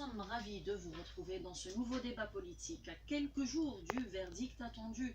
sommes ravis de vous retrouver dans ce nouveau débat politique à quelques jours du verdict attendu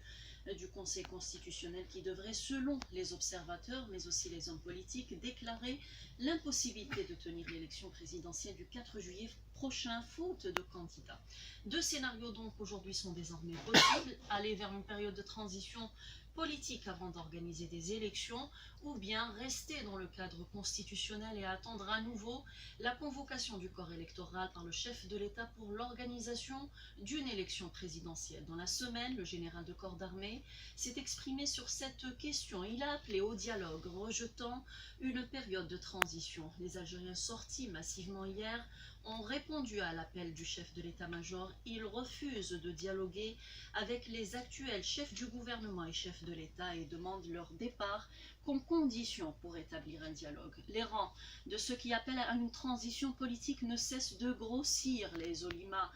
du Conseil constitutionnel qui devrait, selon les observateurs, mais aussi les hommes politiques, déclarer l'impossibilité de tenir l'élection présidentielle du 4 juillet prochain, faute de candidats. Deux scénarios donc aujourd'hui sont désormais possibles, aller vers une période de transition politique avant d'organiser des élections, ou bien rester dans le cadre constitutionnel et attendre à nouveau la convocation du corps électoral par le chef de l'État pour l'organisation d'une élection présidentielle. Dans la semaine, le général de corps d'armée s'est exprimé sur cette question. Il a appelé au dialogue, rejetant une période de transition. Les Algériens sortis massivement hier ont répondu à l'appel du chef de l'état-major. Ils refusent de dialoguer avec les actuels chefs du gouvernement et chefs de l'État et demandent leur départ comme condition pour établir un dialogue. Les rangs de ceux qui appellent à une transition politique ne cessent de grossir. Les ulama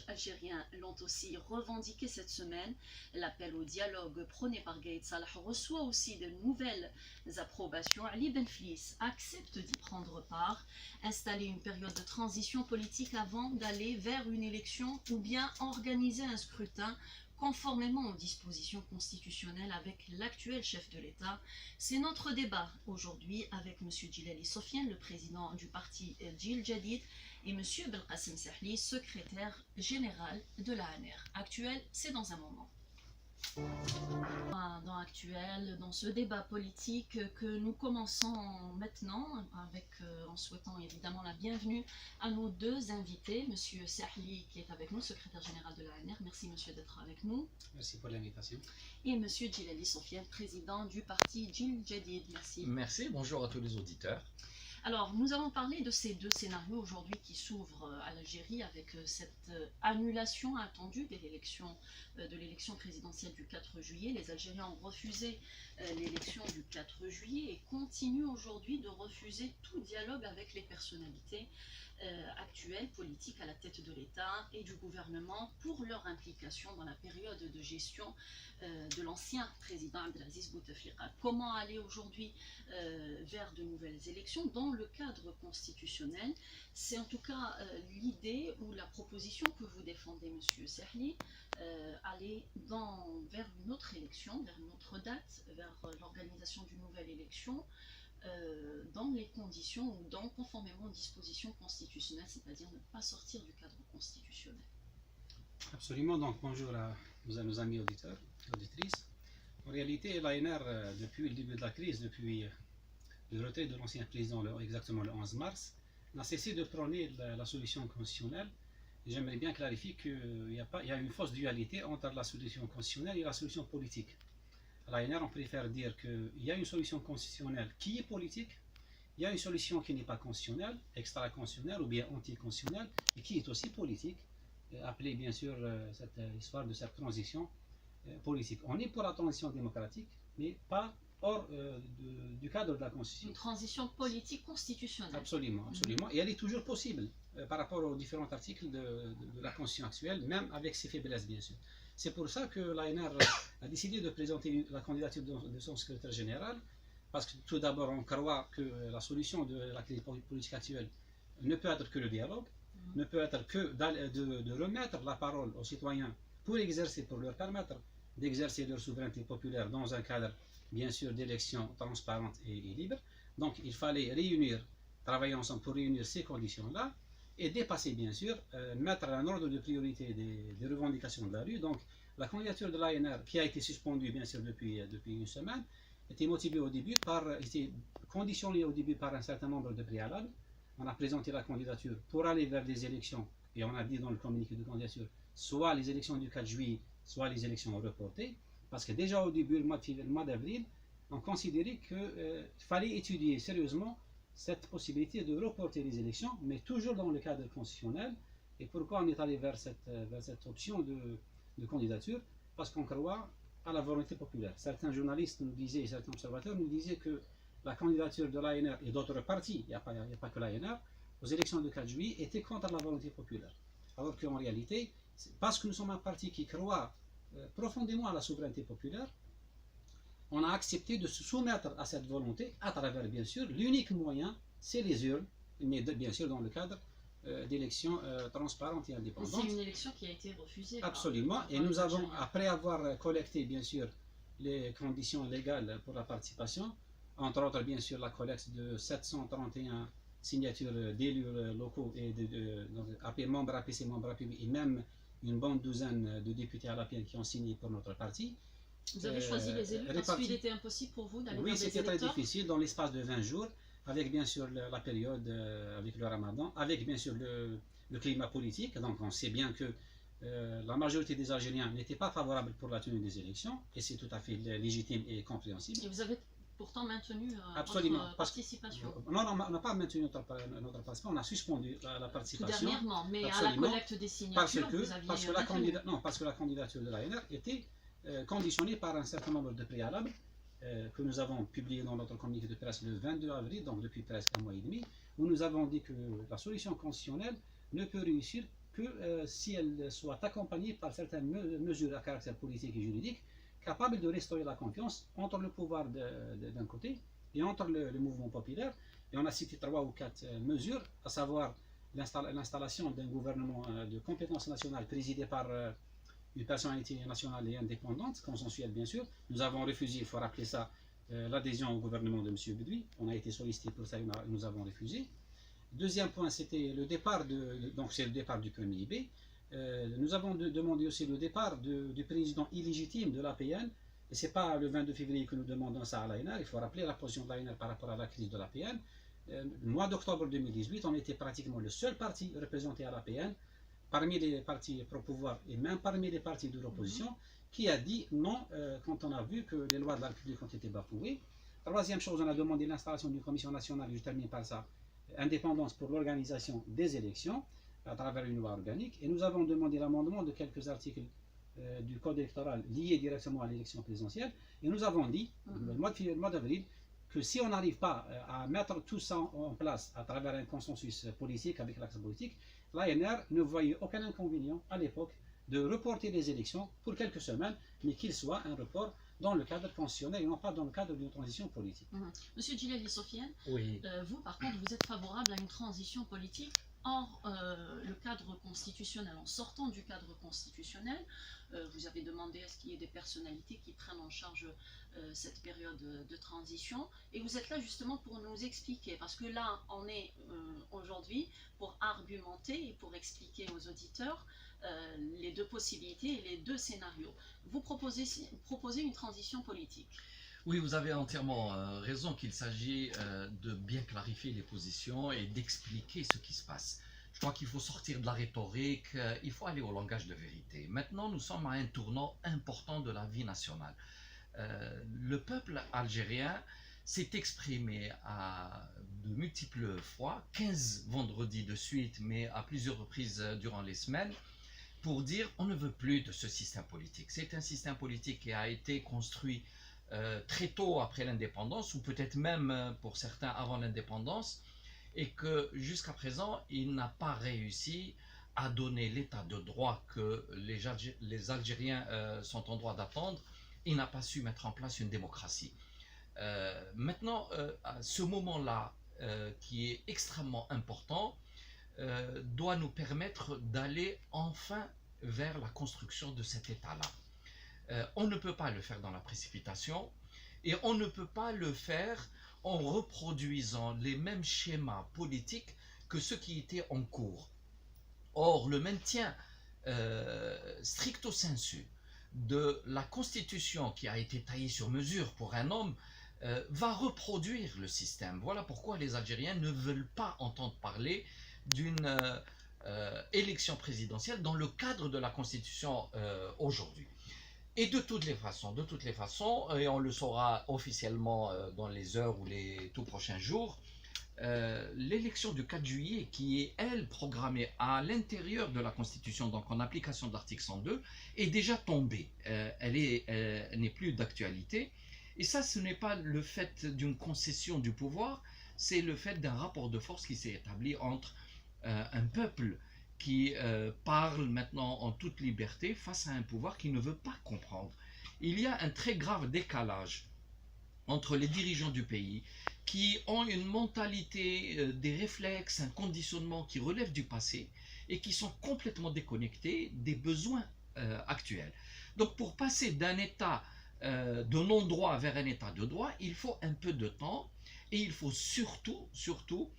algériens l'ont aussi revendiqué cette semaine. L'appel au dialogue prôné par Gaïd Salah reçoit aussi de nouvelles approbations. Ali Benflis accepte d'y prendre part, installer une période de transition politique avant d'aller vers une élection ou bien organiser un scrutin conformément aux dispositions constitutionnelles avec l'actuel chef de l'État. C'est notre débat aujourd'hui avec M. Djilali Sofiane, le président du parti Djil Jadid, et M. Belkacem Sahli, secrétaire général de l'ANR. Actuel, c'est dans un moment. Dans ce débat politique que nous commençons maintenant, en souhaitant évidemment la bienvenue à nos deux invités, M. Sahli qui est avec nous, secrétaire général de l'ANR. Merci monsieur d'être avec nous. Merci pour l'invitation. Et M. Djilali Sofiane, président du parti Djil Jadid. Merci. Merci, bonjour à tous les auditeurs. Alors, nous avons parlé de ces deux scénarios aujourd'hui qui s'ouvrent à l'Algérie avec cette annulation attendue de l'élection présidentielle du 4 juillet. Les Algériens ont refusé l'élection du 4 juillet et continuent aujourd'hui de refuser tout dialogue avec les personnalités actuelles, politiques à la tête de l'État et du gouvernement pour leur implication dans la période de gestion de l'ancien président Abdelaziz Bouteflika. Comment aller aujourd'hui vers de nouvelles élections dans le cadre constitutionnel? C'est en tout cas l'idée ou la proposition que vous défendez, Monsieur Sahli, aller vers une autre élection, vers une autre date, vers l'organisation d'une nouvelle élection, dans les conditions ou conformément aux dispositions constitutionnelles, c'est-à-dire ne pas sortir du cadre constitutionnel. Absolument, donc bonjour à nos amis auditeurs et auditrices. En réalité, l'ANR, depuis le début de la crise, depuis le retrait de l'ancien président exactement le 11 mars, n'a cessé de prôner la solution constitutionnelle. J'aimerais bien clarifier qu'il y a une fausse dualité entre la solution constitutionnelle et la solution politique. À l'ANR, on préfère dire qu'il y a une solution constitutionnelle qui est politique, il y a une solution qui n'est pas constitutionnelle, extra-constitutionnelle ou bien anti-constitutionnelle, et qui est aussi politique, appelée bien sûr cette histoire de cette transition politique. On est pour la transition démocratique, mais pas hors du cadre de la Constitution. Une transition politique constitutionnelle. Absolument, absolument. Et elle est toujours possible par rapport aux différents articles de la Constitution actuelle, même avec ses faiblesses, bien sûr. C'est pour ça que l'ANR a décidé de présenter la candidature de son secrétaire général, parce que tout d'abord, on croit que la solution de la crise politique actuelle ne peut être que le dialogue, ne peut être que de remettre la parole aux citoyens pour leur permettre d'exercer leur souveraineté populaire dans un cadre, bien sûr, d'élections transparentes et libres. Donc, il fallait travailler ensemble pour réunir ces conditions-là et dépasser, bien sûr, mettre un ordre de priorité des revendications de la rue. Donc, la candidature de l'ANR, qui a été suspendue, bien sûr, depuis une semaine, était conditionnée au début par un certain nombre de préalables. On a présenté la candidature pour aller vers des élections, et on a dit dans le communiqué de candidature, soit les élections du 4 juillet, soit les élections reportées, parce que déjà au début, le mois d'avril, on considérait qu'il fallait étudier sérieusement cette possibilité de reporter les élections, mais toujours dans le cadre constitutionnel. Et pourquoi on est allé vers cette option de candidature? Parce qu'on croit à la volonté populaire. Certains journalistes nous disaient, certains observateurs nous disaient que la candidature de l'ANR et d'autres partis, il n'y a pas que l'ANR, aux élections du 4 juillet était contre la volonté populaire. Alors qu'en réalité, parce que nous sommes un parti qui croit profondément à la souveraineté populaire, on a accepté de se soumettre à cette volonté à travers, bien sûr, l'unique moyen, c'est les urnes, mais bien sûr dans le cadre d'élections transparentes et Mais indépendantes. c'est une élection qui a été refusée. Absolument. par Et nous les avons, Algériens. après avoir collecté, bien sûr, les conditions légales pour la participation, entre autres, bien sûr, la collecte de 731 signatures d'élus locaux et membres APC, membres APB, et même une bonne douzaine de députés à la PN qui ont signé pour notre parti. Vous avez choisi les élus parce répartis. qu'il était impossible pour vous d'aller Oui, vers des c'était très électeurs. difficile dans l'espace de 20 jours, avec bien sûr la période, avec le ramadan, avec bien sûr le climat politique. Donc on sait bien que la majorité des Algériens n'étaient pas favorables pour la tenue des élections, et c'est tout à fait légitime et compréhensible. Et vous avez pourtant maintenu Absolument, votre participation. Non, on n'a pas maintenu notre participation, on a suspendu la Tout participation. dernièrement, mais Absolument. à la collecte des signatures, vous aviez parce que la candidature de l'ANR était conditionnée par un certain nombre de préalables que nous avons publiés dans notre communiqué de presse le 22 avril, donc depuis presque un mois et demi, où nous avons dit que la solution constitutionnelle ne peut réussir que si elle soit accompagnée par certaines mesures à caractère politique et juridique capables de restaurer la confiance entre le pouvoir d'un côté et entre le mouvement populaire. Et on a cité 3 ou 4 mesures, à savoir l'installation d'un gouvernement de compétence nationale présidé par une personnalité nationale et indépendante, consensuelle bien sûr. Nous avons refusé, il faut rappeler ça, l'adhésion au gouvernement de M. Bedoui. On a été sollicité pour ça et nous avons refusé. Deuxième point, c'était le départ donc c'est le départ du premier IB. Nous avons demandé aussi le départ du président illégitime de l'APN. Et ce n'est pas le 22 février que nous demandons ça à l'ANR. Il faut rappeler la position de l'ANR par rapport à la crise de l'APN. Le mois d'octobre 2018, on était pratiquement le seul parti représenté à l'APN, parmi les partis pro-pouvoir et même parmi les partis de l'opposition, qui a dit non quand on a vu que les lois de la République ont été bafouées. Troisième chose, on a demandé l'installation d'une commission nationale, je termine par ça, indépendance pour l'organisation des élections à travers une loi organique. Et nous avons demandé l'amendement de quelques articles du code électoral liés directement à l'élection présidentielle. Et nous avons dit, le mois d'avril, que si on n'arrive pas à mettre tout ça en place à travers un consensus politique avec l'axe politique, l'ANR ne voyait aucun inconvénient à l'époque de reporter les élections pour quelques semaines, mais qu'il soit un report dans le cadre constitutionnel et non pas dans le cadre d'une transition politique. Monsieur Djilali Sofiane, Oui. vous par contre vous êtes favorable à une transition politique hors le cadre constitutionnel, en sortant du cadre constitutionnel. Vous avez demandé à ce qu'il y ait des personnalités qui prennent en charge cette période de transition, et vous êtes là justement pour nous expliquer, parce que là on est aujourd'hui pour argumenter et pour expliquer aux auditeurs les deux possibilités et les deux scénarios. Vous proposez une transition politique. Oui, vous avez entièrement raison qu'il s'agit de bien clarifier les positions et d'expliquer ce qui se passe. Je crois qu'il faut sortir de la rhétorique, il faut aller au langage de vérité. Maintenant, nous sommes à un tournant important de la vie nationale. Le peuple algérien s'est exprimé à de multiples fois, 15 vendredis de suite, mais à plusieurs reprises durant les semaines, pour dire on ne veut plus de ce système politique. C'est un système politique qui a été construit très tôt après l'indépendance, ou peut-être même pour certains avant l'indépendance, et que jusqu'à présent, il n'a pas réussi à donner l'état de droit que les Algériens sont en droit d'attendre. Il n'a pas su mettre en place une démocratie. Maintenant, à ce moment-là, qui est extrêmement important, doit nous permettre d'aller enfin vers la construction de cet état-là. On ne peut pas le faire dans la précipitation, et on ne peut pas le faire en reproduisant les mêmes schémas politiques que ceux qui étaient en cours. Or, le maintien stricto sensu de la constitution qui a été taillée sur mesure pour un homme va reproduire le système. Voilà pourquoi les Algériens ne veulent pas entendre parler d'une élection présidentielle dans le cadre de la constitution aujourd'hui. Et de toutes les façons, et on le saura officiellement dans les heures ou les tout prochains jours, l'élection du 4 juillet, qui est, elle, programmée à l'intérieur de la Constitution, donc en application de l'article 102, est déjà tombée. Elle n'est plus d'actualité. Et ça, ce n'est pas le fait d'une concession du pouvoir, c'est le fait d'un rapport de force qui s'est établi entre un peuple qui parle maintenant en toute liberté face à un pouvoir qui ne veut pas comprendre. Il y a un très grave décalage entre les dirigeants du pays qui ont une mentalité, des réflexes, un conditionnement qui relève du passé et qui sont complètement déconnectés des besoins actuels. Donc pour passer d'un état de non-droit vers un état de droit, il faut un peu de temps et il faut surtout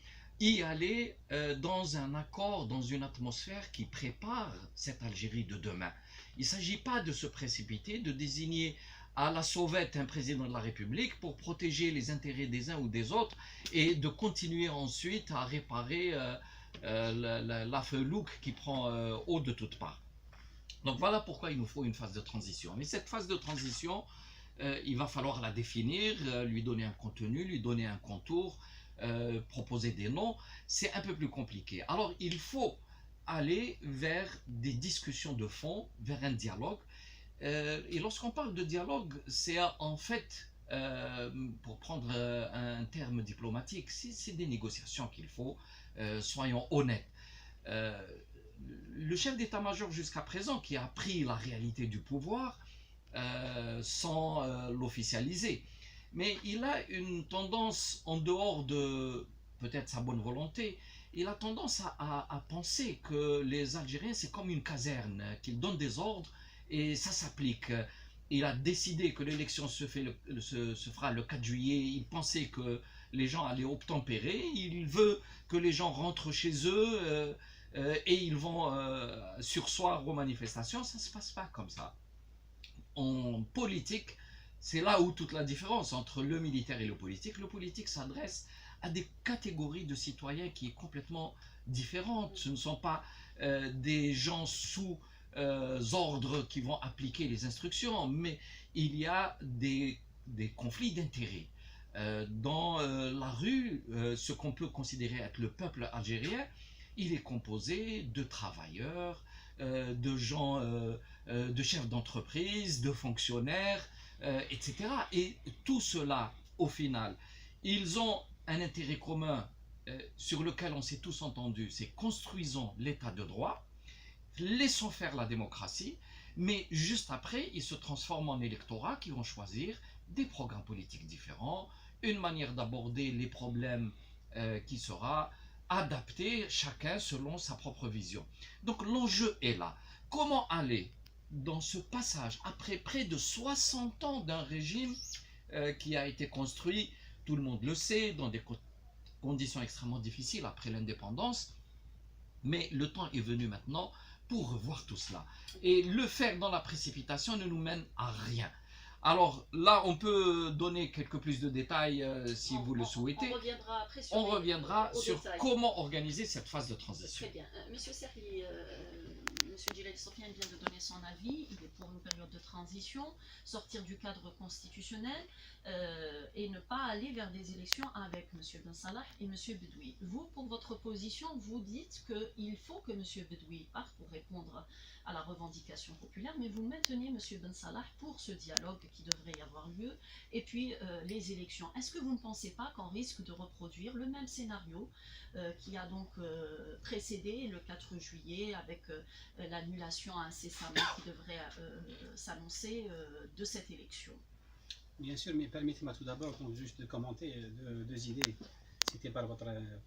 y aller dans un accord, dans une atmosphère qui prépare cette Algérie de demain. Il ne s'agit pas de se précipiter, de désigner à la sauvette un président de la République pour protéger les intérêts des uns ou des autres et de continuer ensuite à réparer la felouque qui prend eau de toutes parts. Donc voilà pourquoi il nous faut une phase de transition. Mais cette phase de transition, il va falloir la définir, lui donner un contenu, lui donner un contour, proposer des noms. C'est un peu plus compliqué. Alors il faut aller vers des discussions de fond, vers un dialogue. Et lorsqu'on parle de dialogue, c'est en fait, pour prendre un terme diplomatique, c'est des négociations qu'il faut, soyons honnêtes. Le chef d'état-major jusqu'à présent, qui a pris la réalité du pouvoir sans l'officialiser, mais il a une tendance, en dehors de peut-être sa bonne volonté, il a tendance à penser que les Algériens, c'est comme une caserne, qu'ils donnent des ordres et ça s'applique. Il a décidé que l'élection se fera le 4 juillet, il pensait que les gens allaient obtempérer, il veut que les gens rentrent chez eux et ils vont sursoir aux manifestations. Ça ne se passe pas comme ça. En politique, c'est là où toute la différence entre le militaire et le politique. Le politique s'adresse à des catégories de citoyens qui est complètement différente. Ce ne sont pas des gens sous ordres qui vont appliquer les instructions, mais il y a des conflits d'intérêts. Dans la rue, ce qu'on peut considérer être le peuple algérien, il est composé de travailleurs, de gens, de chefs d'entreprise, de fonctionnaires, etc. Et tout cela, au final, ils ont un intérêt commun sur lequel on s'est tous entendus, c'est construisons l'état de droit, laissons faire la démocratie, mais juste après, ils se transforment en électorats qui vont choisir des programmes politiques différents, une manière d'aborder les problèmes qui sera adaptée, chacun selon sa propre vision. Donc l'enjeu est là. Comment aller dans ce passage, après près de 60 ans d'un régime qui a été construit, tout le monde le sait, dans des conditions extrêmement difficiles après l'indépendance, mais le temps est venu maintenant pour revoir tout cela. Et le faire dans la précipitation ne nous mène à rien. Alors là, on peut donner quelques plus de détails si vous le souhaitez. On reviendra sur détails. Comment organiser cette phase de transition. Très bien. Monsieur Serli, Monsieur Djilali Sofiane vient de donner son avis. Il est pour une période de transition, sortir du cadre constitutionnel et ne pas aller vers des élections avec Monsieur Ben Salah et Monsieur Bedoui. Vous, pour votre position, vous dites qu'il faut que Monsieur Bedoui parte pour répondre à la revendication populaire, mais vous maintenez M. Ben Salah pour ce dialogue qui devrait y avoir lieu, et puis les élections. Est-ce que vous ne pensez pas qu'on risque de reproduire le même scénario qui a donc précédé le 4 juillet avec l'annulation incessamment qui devrait s'annoncer de cette élection? Bien sûr, mais permettez-moi tout d'abord donc, juste de commenter deux idées citées par votre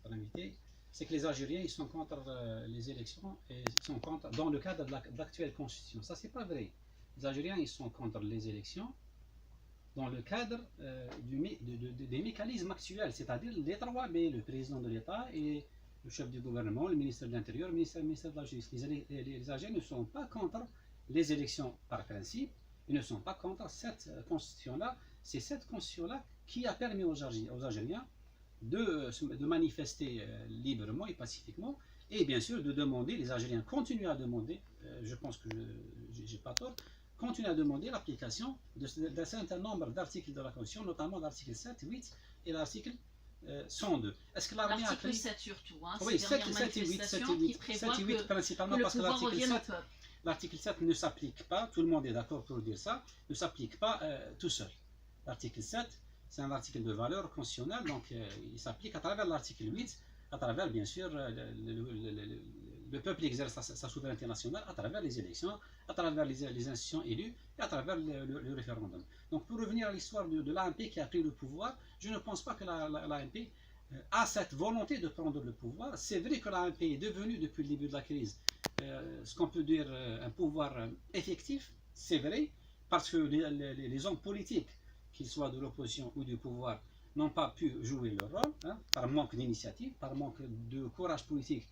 invité. C'est que les Algériens, ils sont contre les élections et ils sont contre dans le cadre de l'actuelle constitution. Ça, c'est pas vrai. Les Algériens, ils sont contre les élections dans le cadre des mécanismes actuels, c'est-à-dire les 3 B, le président de l'État et le chef du gouvernement, le ministre de l'Intérieur, le ministre de la Justice. Les Algériens ne sont pas contre les élections par principe, ils ne sont pas contre cette constitution-là. C'est cette constitution-là qui a permis aux Algériens de manifester librement et pacifiquement, et bien sûr de demander, les Algériens continuent à demander, je pense que je n'ai pas tort, continuent à demander l'application d'un certain nombre d'articles de la Constitution, notamment l'article 7, 8 et l'article 102. Est-ce que l'armée a pris... L'article 7 surtout, hein, oui, 7 et 8, 7 et 8 principalement parce que l'article 7 ne s'applique pas, tout le monde est d'accord pour dire ça, ne s'applique pas tout seul. L'article 7, c'est un article de valeur constitutionnelle, donc il s'applique à travers l'article 8, à travers bien sûr le le peuple exerce sa souveraineté nationale à travers les élections, à travers les institutions élues et à travers le référendum. Donc pour revenir à l'histoire de l'ANP qui a pris le pouvoir, je ne pense pas que l'ANP a cette volonté de prendre le pouvoir. C'est vrai que l'ANP est devenue depuis le début de la crise ce qu'on peut dire un pouvoir effectif, c'est vrai, parce que les hommes politiques, qu'ils soient de l'opposition ou du pouvoir, n'ont pas pu jouer leur rôle, hein, par manque d'initiative, par manque de courage politique,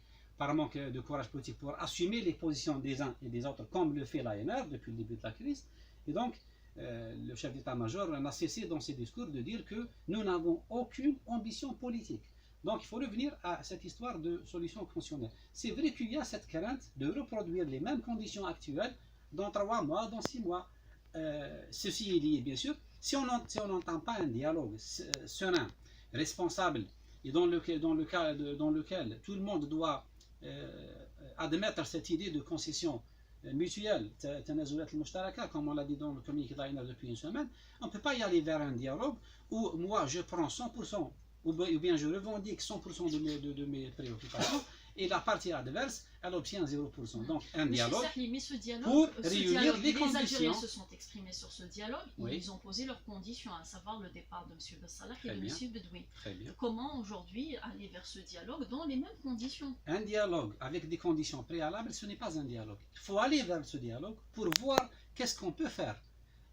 pour assumer les positions des uns et des autres, comme le fait l'ANR depuis le début de la crise. Et donc, le chef d'état-major n'a cessé dans ses discours de dire que nous n'avons aucune ambition politique. Donc il faut revenir à cette histoire de solution constitutionnelle. C'est vrai qu'il y a cette crainte de reproduire les mêmes conditions actuelles dans 3 mois, dans 6 mois. Ceci est lié, bien sûr, si on n'entend pas un dialogue serein, responsable, et dans lequel tout le monde doit admettre cette idée de concession mutuelle, comme on l'a dit dans le communiqué d'Aïna depuis une semaine, on ne peut pas y aller vers un dialogue où moi je prends 100%, ou bien je revendique 100% de mes préoccupations, et la partie adverse, elle obtient 0%. Donc un dialogue pour réunir les conditions. Les Algériens se sont exprimés sur ce dialogue, oui. Ils ont posé leurs conditions, à savoir le départ de M. Bensalah et de M. Bedoui. Comment aujourd'hui aller vers ce dialogue dans les mêmes conditions? Un dialogue avec des conditions préalables, ce n'est pas un dialogue. Il faut aller vers ce dialogue pour voir qu'est-ce qu'on peut faire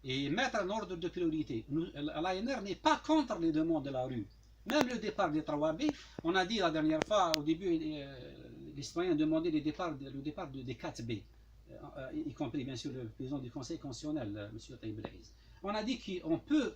et mettre un ordre de priorité. L'ANR n'est pas contre les demandes de la rue. Même le départ des 3B, on a dit la dernière fois, au début, les citoyens demandaient le départ des 4B, y compris bien sûr le président du Conseil constitutionnel, M. Taïb El-Aziz. On a dit qu'on peut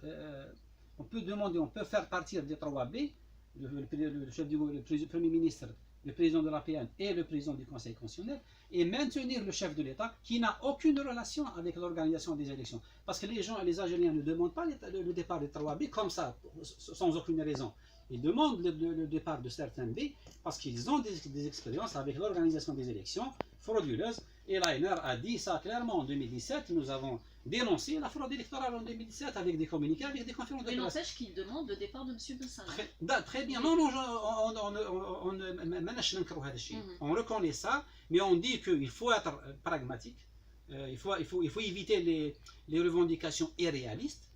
demander, on peut faire partir des 3B, le Premier ministre, le président de l'APN et le président du Conseil constitutionnel, et maintenir le chef de l'État qui n'a aucune relation avec l'organisation des élections. Parce que les Algériens ne demandent pas le départ des 3B comme ça, sans aucune raison. Ils demandent le départ de certains B parce qu'ils ont des expériences avec l'organisation des élections frauduleuses. Et l'ANR a dit ça clairement en 2017. Nous avons dénoncé la fraude électorale en 2017 avec des communiqués, avec des conférences de presse. Mais n'empêche qu'il demande le départ de M. Bensalah. Très bien. Non, on reconnaît ça, mais on dit qu'il faut être pragmatique. Il faut éviter les revendications irréalistes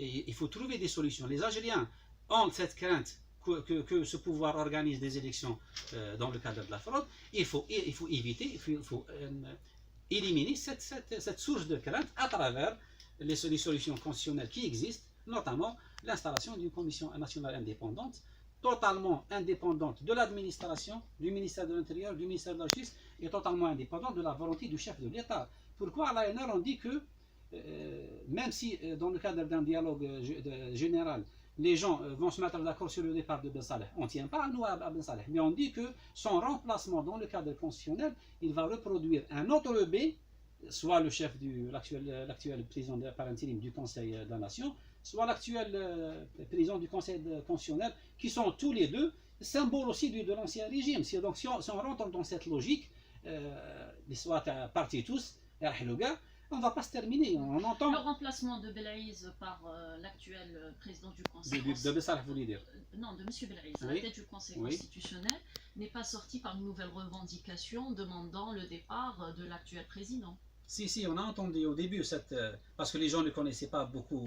et il faut trouver des solutions. Les Algériens ont cette crainte que ce pouvoir organise des élections dans le cadre de la fraude. Il faut éviter, éliminer cette source de crainte à travers les solutions constitutionnelles qui existent, notamment l'installation d'une commission nationale indépendante, totalement indépendante de l'administration, du ministère de l'Intérieur, du ministère de la Justice, et totalement indépendante de la volonté du chef de l'État. Pourquoi à l'ANR on dit que, même si dans le cadre d'un dialogue général, les gens vont se mettre d'accord sur le départ de Bensalah, on ne tient pas à nous à Bensalah, mais on dit que son remplacement dans le cadre constitutionnel, il va reproduire un autre B, soit le chef l'actuel président par intérim du Conseil de la Nation, soit l'actuel président du Conseil constitutionnel, qui sont tous les deux symboles aussi de l'ancien régime. Donc si on rentre dans cette logique, soit partis tous, on ne va pas se terminer. On entend le remplacement de Belaïz par l'actuel président du Conseil de Bensalah, vous voulez dire? Non, de M. Belaïz, à la tête du Conseil constitutionnel, n'est pas sorti par une nouvelle revendication demandant le départ de l'actuel président. Si, on a entendu au début, parce que les gens ne connaissaient pas beaucoup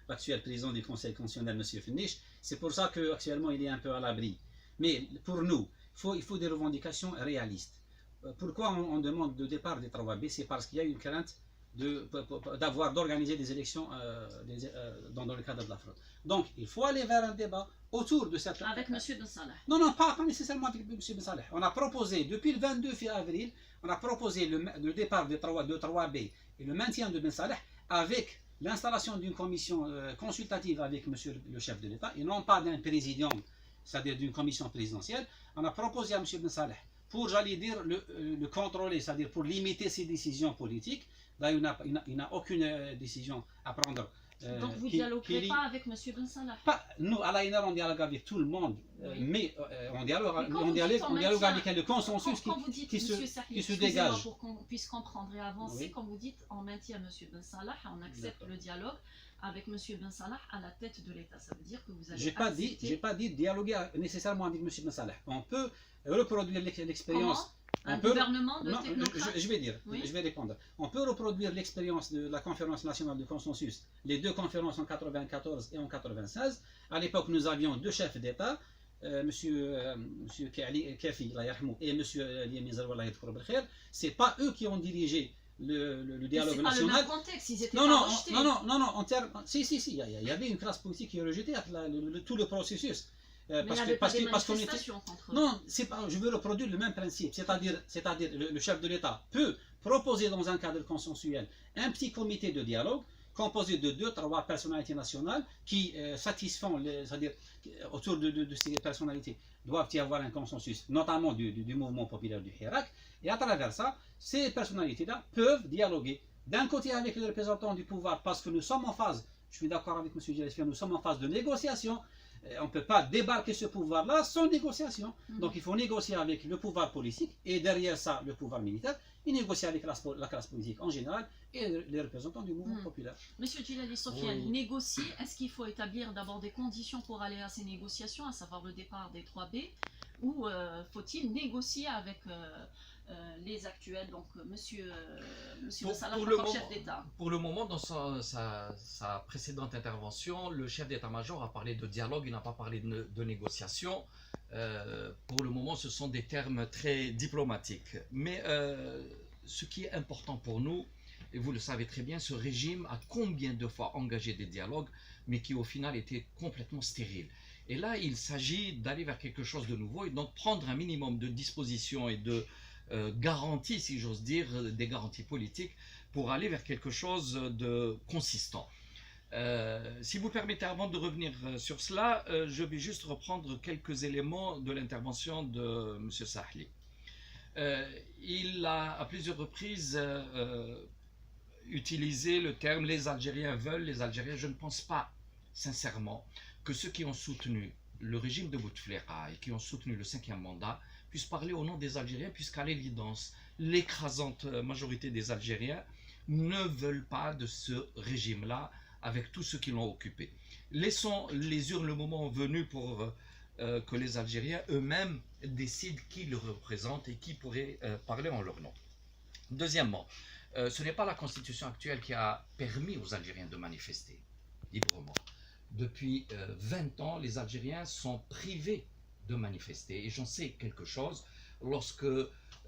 l'actuel président du Conseil constitutionnel, M. Fenech. C'est pour ça qu'actuellement il est un peu à l'abri. Mais pour nous, il faut des revendications réalistes. Pourquoi on demande le départ des 3B? C'est parce qu'il y a une crainte d'organiser des élections dans le cadre de la fraude. Donc, il faut aller vers un débat autour de cette... Avec M. Bensalah. Non, pas nécessairement avec M. Bensalah. On a proposé, depuis le 22 avril, on a proposé le départ de 3B et le maintien de Bensalah avec l'installation d'une commission consultative avec M. le chef de l'État, et non pas d'un présidium, c'est-à-dire d'une commission présidentielle. On a proposé à M. Bensalah pour, j'allais dire, le contrôler, c'est-à-dire pour limiter ses décisions politiques. Là, il n'a aucune décision à prendre. Donc vous ne dialoguerez pas avec M. Bensalah? Nous, à l'ANR, on dialogue avec tout le monde, mais on dialogue avec le consensus qui se dégage. Pour qu'on puisse comprendre et avancer, quand vous dites on maintient M. Bensalah, on accepte le dialogue avec M. Bensalah à la tête de l'État. Ça veut dire que vous avez J'ai pas dit dialoguer nécessairement avec M. Bensalah. On peut reproduire l'expérience Un On peut- gouvernement de Non, technocrates. je vais dire, Oui. je vais répondre. On peut reproduire l'expérience de la conférence nationale de consensus, les deux conférences en 94 et en 96. À l'époque, nous avions deux chefs d'État, monsieur Kafi et monsieur Liami Zarwallah. C'est pas eux qui ont dirigé le dialogue C'est pas le national. même contexte, ils étaient Non, pas non, rejetés. non, en termes. Si, il y avait une classe politique qui a rejeté tout le processus. Mais il n'y avait pas des parce qu'on était. manifestations contre eux. Non, c'est pas, je veux reproduire le même principe, c'est-à-dire le chef de l'État peut proposer dans un cadre consensuel un petit comité de dialogue composé de 2-3 personnalités nationales qui satisfont, c'est-à-dire autour de ces personnalités doivent y avoir un consensus, notamment du mouvement populaire du Hirak, et à travers ça, ces personnalités-là peuvent dialoguer d'un côté avec les représentants du pouvoir, parce que nous sommes en phase, je suis d'accord avec M. Gillespie, nous sommes en phase de négociation. On ne peut pas débarquer ce pouvoir-là sans négociation. Donc il faut négocier avec le pouvoir politique et derrière ça le pouvoir militaire et négocier avec la classe politique en général et les représentants du mouvement populaire. Monsieur Djilali Sofiane, Oui. négocier, est-ce qu'il faut établir d'abord des conditions pour aller à ces négociations, à savoir le départ des 3B, ou faut-il négocier avec les actuels, donc monsieur de Salah, encore chef d'État? Pour le moment, dans sa précédente intervention, le chef d'état-major a parlé de dialogue, il n'a pas parlé de négociation. Pour le moment, ce sont des termes très diplomatiques. Mais ce qui est important pour nous, et vous le savez très bien, ce régime a combien de fois engagé des dialogues, mais qui au final étaient complètement stériles. Et là, il s'agit d'aller vers quelque chose de nouveau et donc prendre un minimum de dispositions et de garanties, si j'ose dire, des garanties politiques pour aller vers quelque chose de consistant. Si vous permettez, avant de revenir sur cela, je vais juste reprendre quelques éléments de l'intervention de M. Sahli. Il a à plusieurs reprises utilisé le terme « les Algériens veulent, les Algériens ». Je ne pense pas sincèrement que ceux qui ont soutenu le régime de Bouteflika et qui ont soutenu le 5e mandat puissent parler au nom des Algériens, puisqu'à l'évidence, l'écrasante majorité des Algériens ne veulent pas de ce régime-là avec tous ceux qui l'ont occupé. Laissons les urnes le moment venu pour que les Algériens eux-mêmes décident qui le représente et qui pourrait parler en leur nom. Deuxièmement, ce n'est pas la constitution actuelle qui a permis aux Algériens de manifester librement. Depuis 20 ans, les Algériens sont privés de manifester. Et j'en sais quelque chose. Lorsque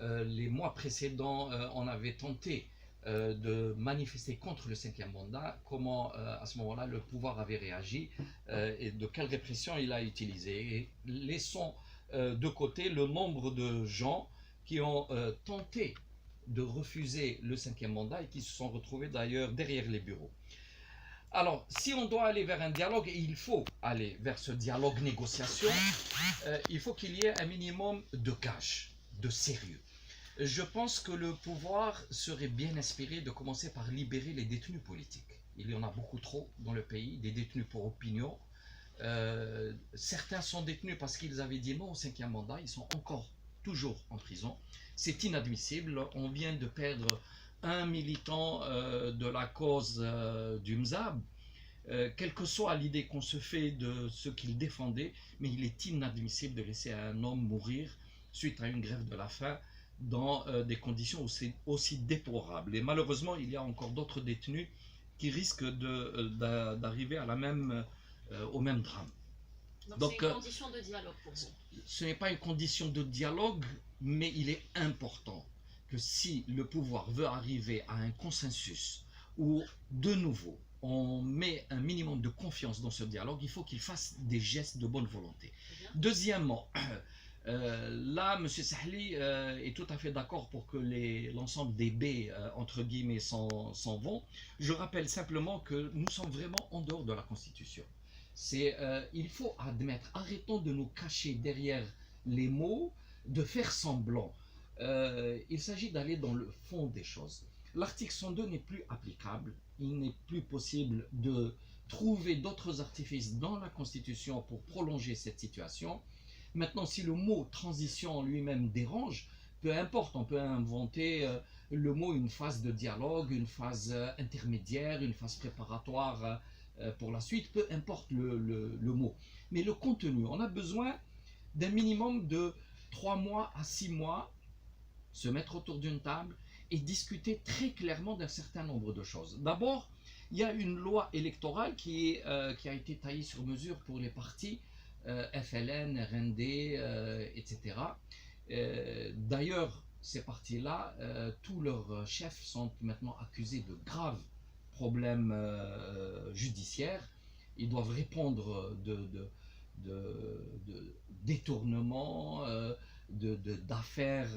les mois précédents, on avait tenté de manifester contre le 5e mandat, comment à ce moment-là le pouvoir avait réagi et de quelle répression il a utilisé. Et laissons de côté le nombre de gens qui ont tenté de refuser le 5e mandat et qui se sont retrouvés d'ailleurs derrière les bureaux. Alors, si on doit aller vers un dialogue, et il faut aller vers ce dialogue négociation, il faut qu'il y ait un minimum de cash, de sérieux. Je pense que le pouvoir serait bien inspiré de commencer par libérer les détenus politiques. Il y en a beaucoup trop dans le pays, des détenus pour opinion. Certains sont détenus parce qu'ils avaient dit non au 5e mandat, ils sont encore toujours en prison. C'est inadmissible, on vient de perdre un militant de la cause du MZAB, quelle que soit l'idée qu'on se fait de ce qu'il défendait, mais il est inadmissible de laisser un homme mourir suite à une grève de la faim dans des conditions aussi déplorables. Et malheureusement, il y a encore d'autres détenus qui risquent d'arriver à au même drame. Donc c'est une condition de dialogue pour vous. Ce n'est pas une condition de dialogue, mais il est important que si le pouvoir veut arriver à un consensus où, de nouveau, on met un minimum de confiance dans ce dialogue, il faut qu'il fasse des gestes de bonne volonté. Deuxièmement, là, M. Sahli est tout à fait d'accord pour que l'ensemble des baies, entre guillemets, s'en vont. Je rappelle simplement que nous sommes vraiment en dehors de la Constitution. Il faut admettre, arrêtons de nous cacher derrière les mots, de faire semblant. Il s'agit d'aller dans le fond des choses. L'article 102 n'est plus applicable. Il n'est plus possible de trouver d'autres artifices dans la Constitution pour prolonger cette situation. Maintenant, si le mot transition en lui-même dérange, peu importe, on peut inventer le mot une phase de dialogue, une phase intermédiaire, une phase préparatoire pour la suite, peu importe le mot. Mais le contenu, on a besoin d'un minimum de 3 mois à 6 mois se mettre autour d'une table et discuter très clairement d'un certain nombre de choses. D'abord, il y a une loi électorale qui a été taillée sur mesure pour les partis FLN, RND, etc. D'ailleurs, ces partis-là, tous leurs chefs sont maintenant accusés de graves problèmes judiciaires. Ils doivent répondre de détournement, d'affaires,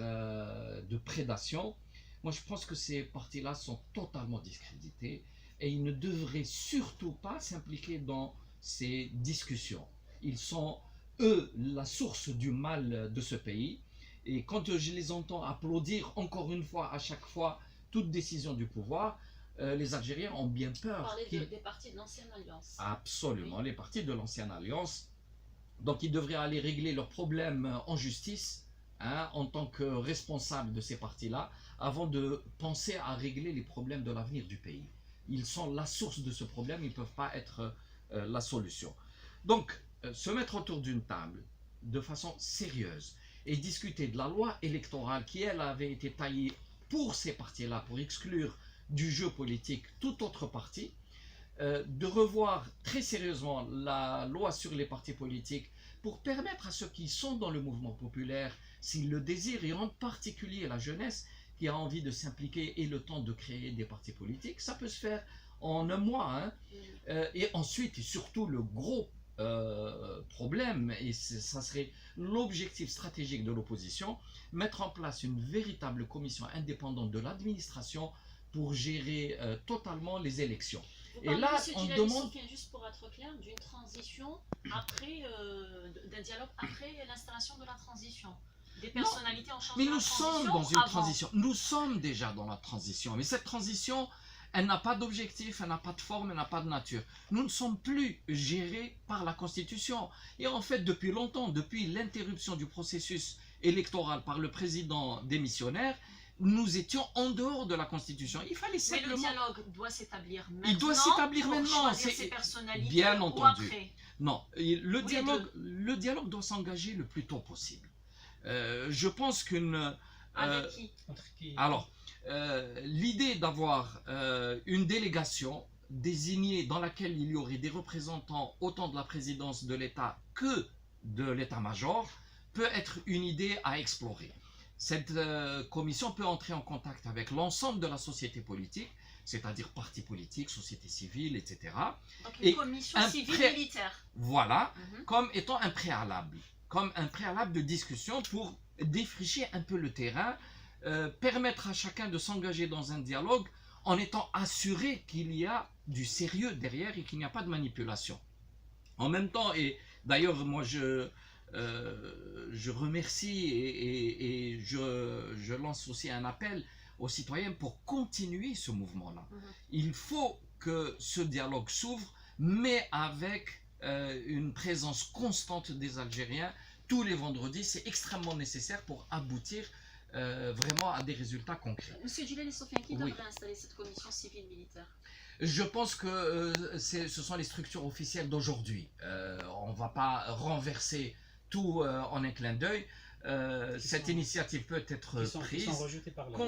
de prédation. Moi, je pense que ces partis-là sont totalement discrédités et ils ne devraient surtout pas s'impliquer dans ces discussions. Ils sont, eux, la source du mal de ce pays. Et quand je les entends applaudir encore une fois, à chaque fois, toute décision du pouvoir, les Algériens ont bien peur. Parler des partis de l'ancienne alliance. Absolument, les partis de l'ancienne alliance. Donc ils devraient aller régler leurs problèmes en justice, hein, en tant que responsables de ces partis-là, avant de penser à régler les problèmes de l'avenir du pays. Ils sont la source de ce problème, ils ne peuvent pas être la solution. Donc, se mettre autour d'une table de façon sérieuse et discuter de la loi électorale qui, elle, avait été taillée pour ces partis-là, pour exclure du jeu politique tout autre parti, de revoir très sérieusement la loi sur les partis politiques pour permettre à ceux qui sont dans le mouvement populaire, s'ils le désirent, et en particulier la jeunesse qui a envie de s'impliquer et le temps de créer des partis politiques, ça peut se faire en un mois. Hein. Et ensuite, et surtout le gros problème, et ça serait l'objectif stratégique de l'opposition, mettre en place une véritable commission indépendante de l'administration pour gérer totalement les élections. Et là, on demande, juste pour être clair, d'une transition après, d'un dialogue après l'installation de la transition. Des personnalités en charge de la transition. Mais nous sommes dans une transition. Nous sommes déjà dans la transition. Mais cette transition, elle n'a pas d'objectif, elle n'a pas de forme, elle n'a pas de nature. Nous ne sommes plus gérés par la Constitution. Et en fait, depuis longtemps, depuis l'interruption du processus électoral par le président démissionnaire, nous étions en dehors de la Constitution. Il fallait simplement... Mais le dialogue doit s'établir maintenant. Il doit s'établir maintenant. Ces personnalités bien entendu. Après. Non, le dialogue doit s'engager le plus tôt possible. Je pense qu'une... Avec qui? Alors, l'idée d'avoir une délégation désignée dans laquelle il y aurait des représentants autant de la présidence de l'État que de l'état-major peut être une idée à explorer. Cette commission peut entrer en contact avec l'ensemble de la société politique, c'est-à-dire partis politiques, société civile, etc. Donc une commission civile militaire. Voilà, comme étant un préalable. Comme un préalable de discussion pour défricher un peu le terrain, permettre à chacun de s'engager dans un dialogue en étant assuré qu'il y a du sérieux derrière et qu'il n'y a pas de manipulation. En même temps, et d'ailleurs moi je remercie et je lance aussi un appel aux citoyens pour continuer ce mouvement-là. Il faut que ce dialogue s'ouvre, mais avec une présence constante des Algériens tous les vendredis. C'est extrêmement nécessaire pour aboutir vraiment à des résultats concrets. Monsieur Djilali Sofiane, qui devrait installer cette commission civile militaire? Je pense que ce sont les structures officielles d'aujourd'hui. On ne va pas renverser tout en un clin d'œil. Cette initiative peut être prise. Qui sont rejetés par la...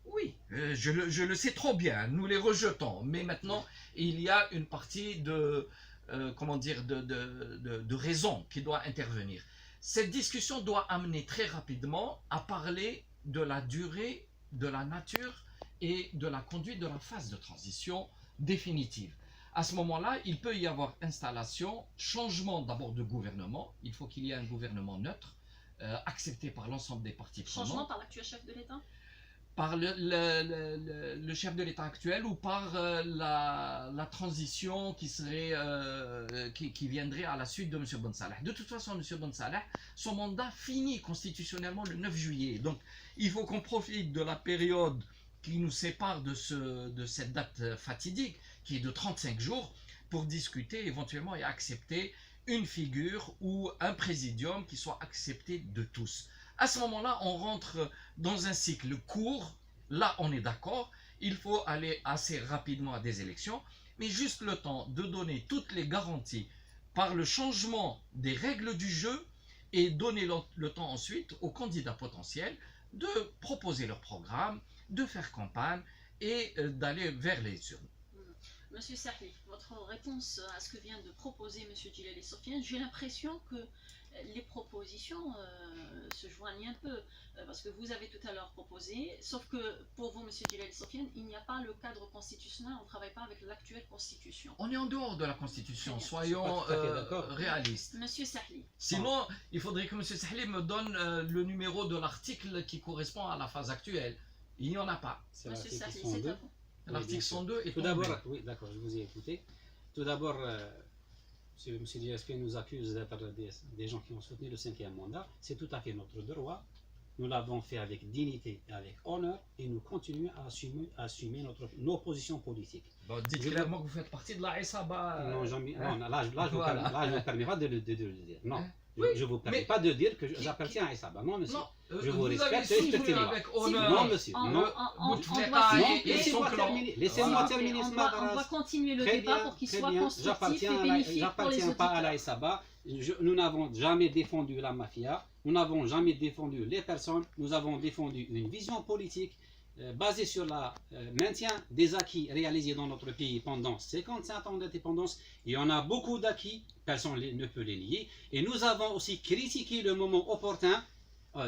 Oui, je le sais trop bien, nous les rejetons. Mais maintenant, il y a une partie de raison qui doit intervenir. Cette discussion doit amener très rapidement à parler de la durée, de la nature et de la conduite de la phase de transition définitive. À ce moment-là, il peut y avoir installation, changement d'abord de gouvernement. Il faut qu'il y ait un gouvernement neutre, accepté par l'ensemble des partis prenants. Changement par l'actuel chef de l'État? Par le chef de l'État actuel ou par la transition qui viendrait à la suite de M. Ben Saleh. De toute façon, M. Ben Saleh, son mandat finit constitutionnellement le 9 juillet. Donc, il faut qu'on profite de la période qui nous sépare de cette date fatidique, qui est de 35 jours, pour discuter éventuellement et accepter une figure ou un présidium qui soit accepté de tous. À ce moment-là, on rentre dans un cycle court. Là, on est d'accord. Il faut aller assez rapidement à des élections, mais juste le temps de donner toutes les garanties par le changement des règles du jeu et donner le temps ensuite aux candidats potentiels de proposer leur programme, de faire campagne et d'aller vers les urnes. Monsieur Sarli, votre réponse à ce que vient de proposer Monsieur Djilali Sofiane, j'ai l'impression que les propositions se joignent un peu, parce que vous avez tout à l'heure proposé, sauf que pour vous, Monsieur Djilali Sofiane, il n'y a pas le cadre constitutionnel, on ne travaille pas avec l'actuelle constitution. On est en dehors de la Constitution, Très bien. soyons Je suis pas tout à fait d'accord. réalistes. Monsieur Sarli, Sinon, il faudrait que M. Sahli me donne le numéro de l'article qui correspond à la phase actuelle. Il n'y en a pas. C'est Monsieur l'article Sarli, c'est 102. à vous. Oui, L'article bien sûr. 102 est Tout tombé. d'abord, oui, d'accord, je vous ai écouté. Tout d'abord, M. DSP nous accuse d'être des gens qui ont soutenu le 5e mandat. C'est tout à fait notre droit. Nous l'avons fait avec dignité et avec honneur et nous continuons à assumer nos positions politiques. Bon, dites Je clairement que vous faites partie de la Issaba. Non, hein. non, là, je ne Voilà. vous permets pas de le dire. Non, Hein? je ne vous permets mais- pas de dire que j'appartiens à Issaba. Non, monsieur. Non, Je vous avez respecte et soutenu respectez-moi. avec vous- honneur. Non, monsieur. On- Non. on Bouteflika doit Non, s'il vous plaît, et son laissez-moi clan. terminer. s'il Laissez-moi vous plaît, terminer ce on matin. va continuer le Très débat bien, pour qu'il très soit bien. constructif et bénéfique pour les J'appartiens pas à la auditeurs. Issaba. Nous n'avons jamais défendu la mafia. Nous n'avons jamais défendu les personnes. Nous avons défendu une vision politique basée sur le maintien des acquis réalisés dans notre pays pendant 55 ans d'indépendance. Il y en a beaucoup d'acquis, personne ne peut les nier. Et nous avons aussi critiqué le moment opportun,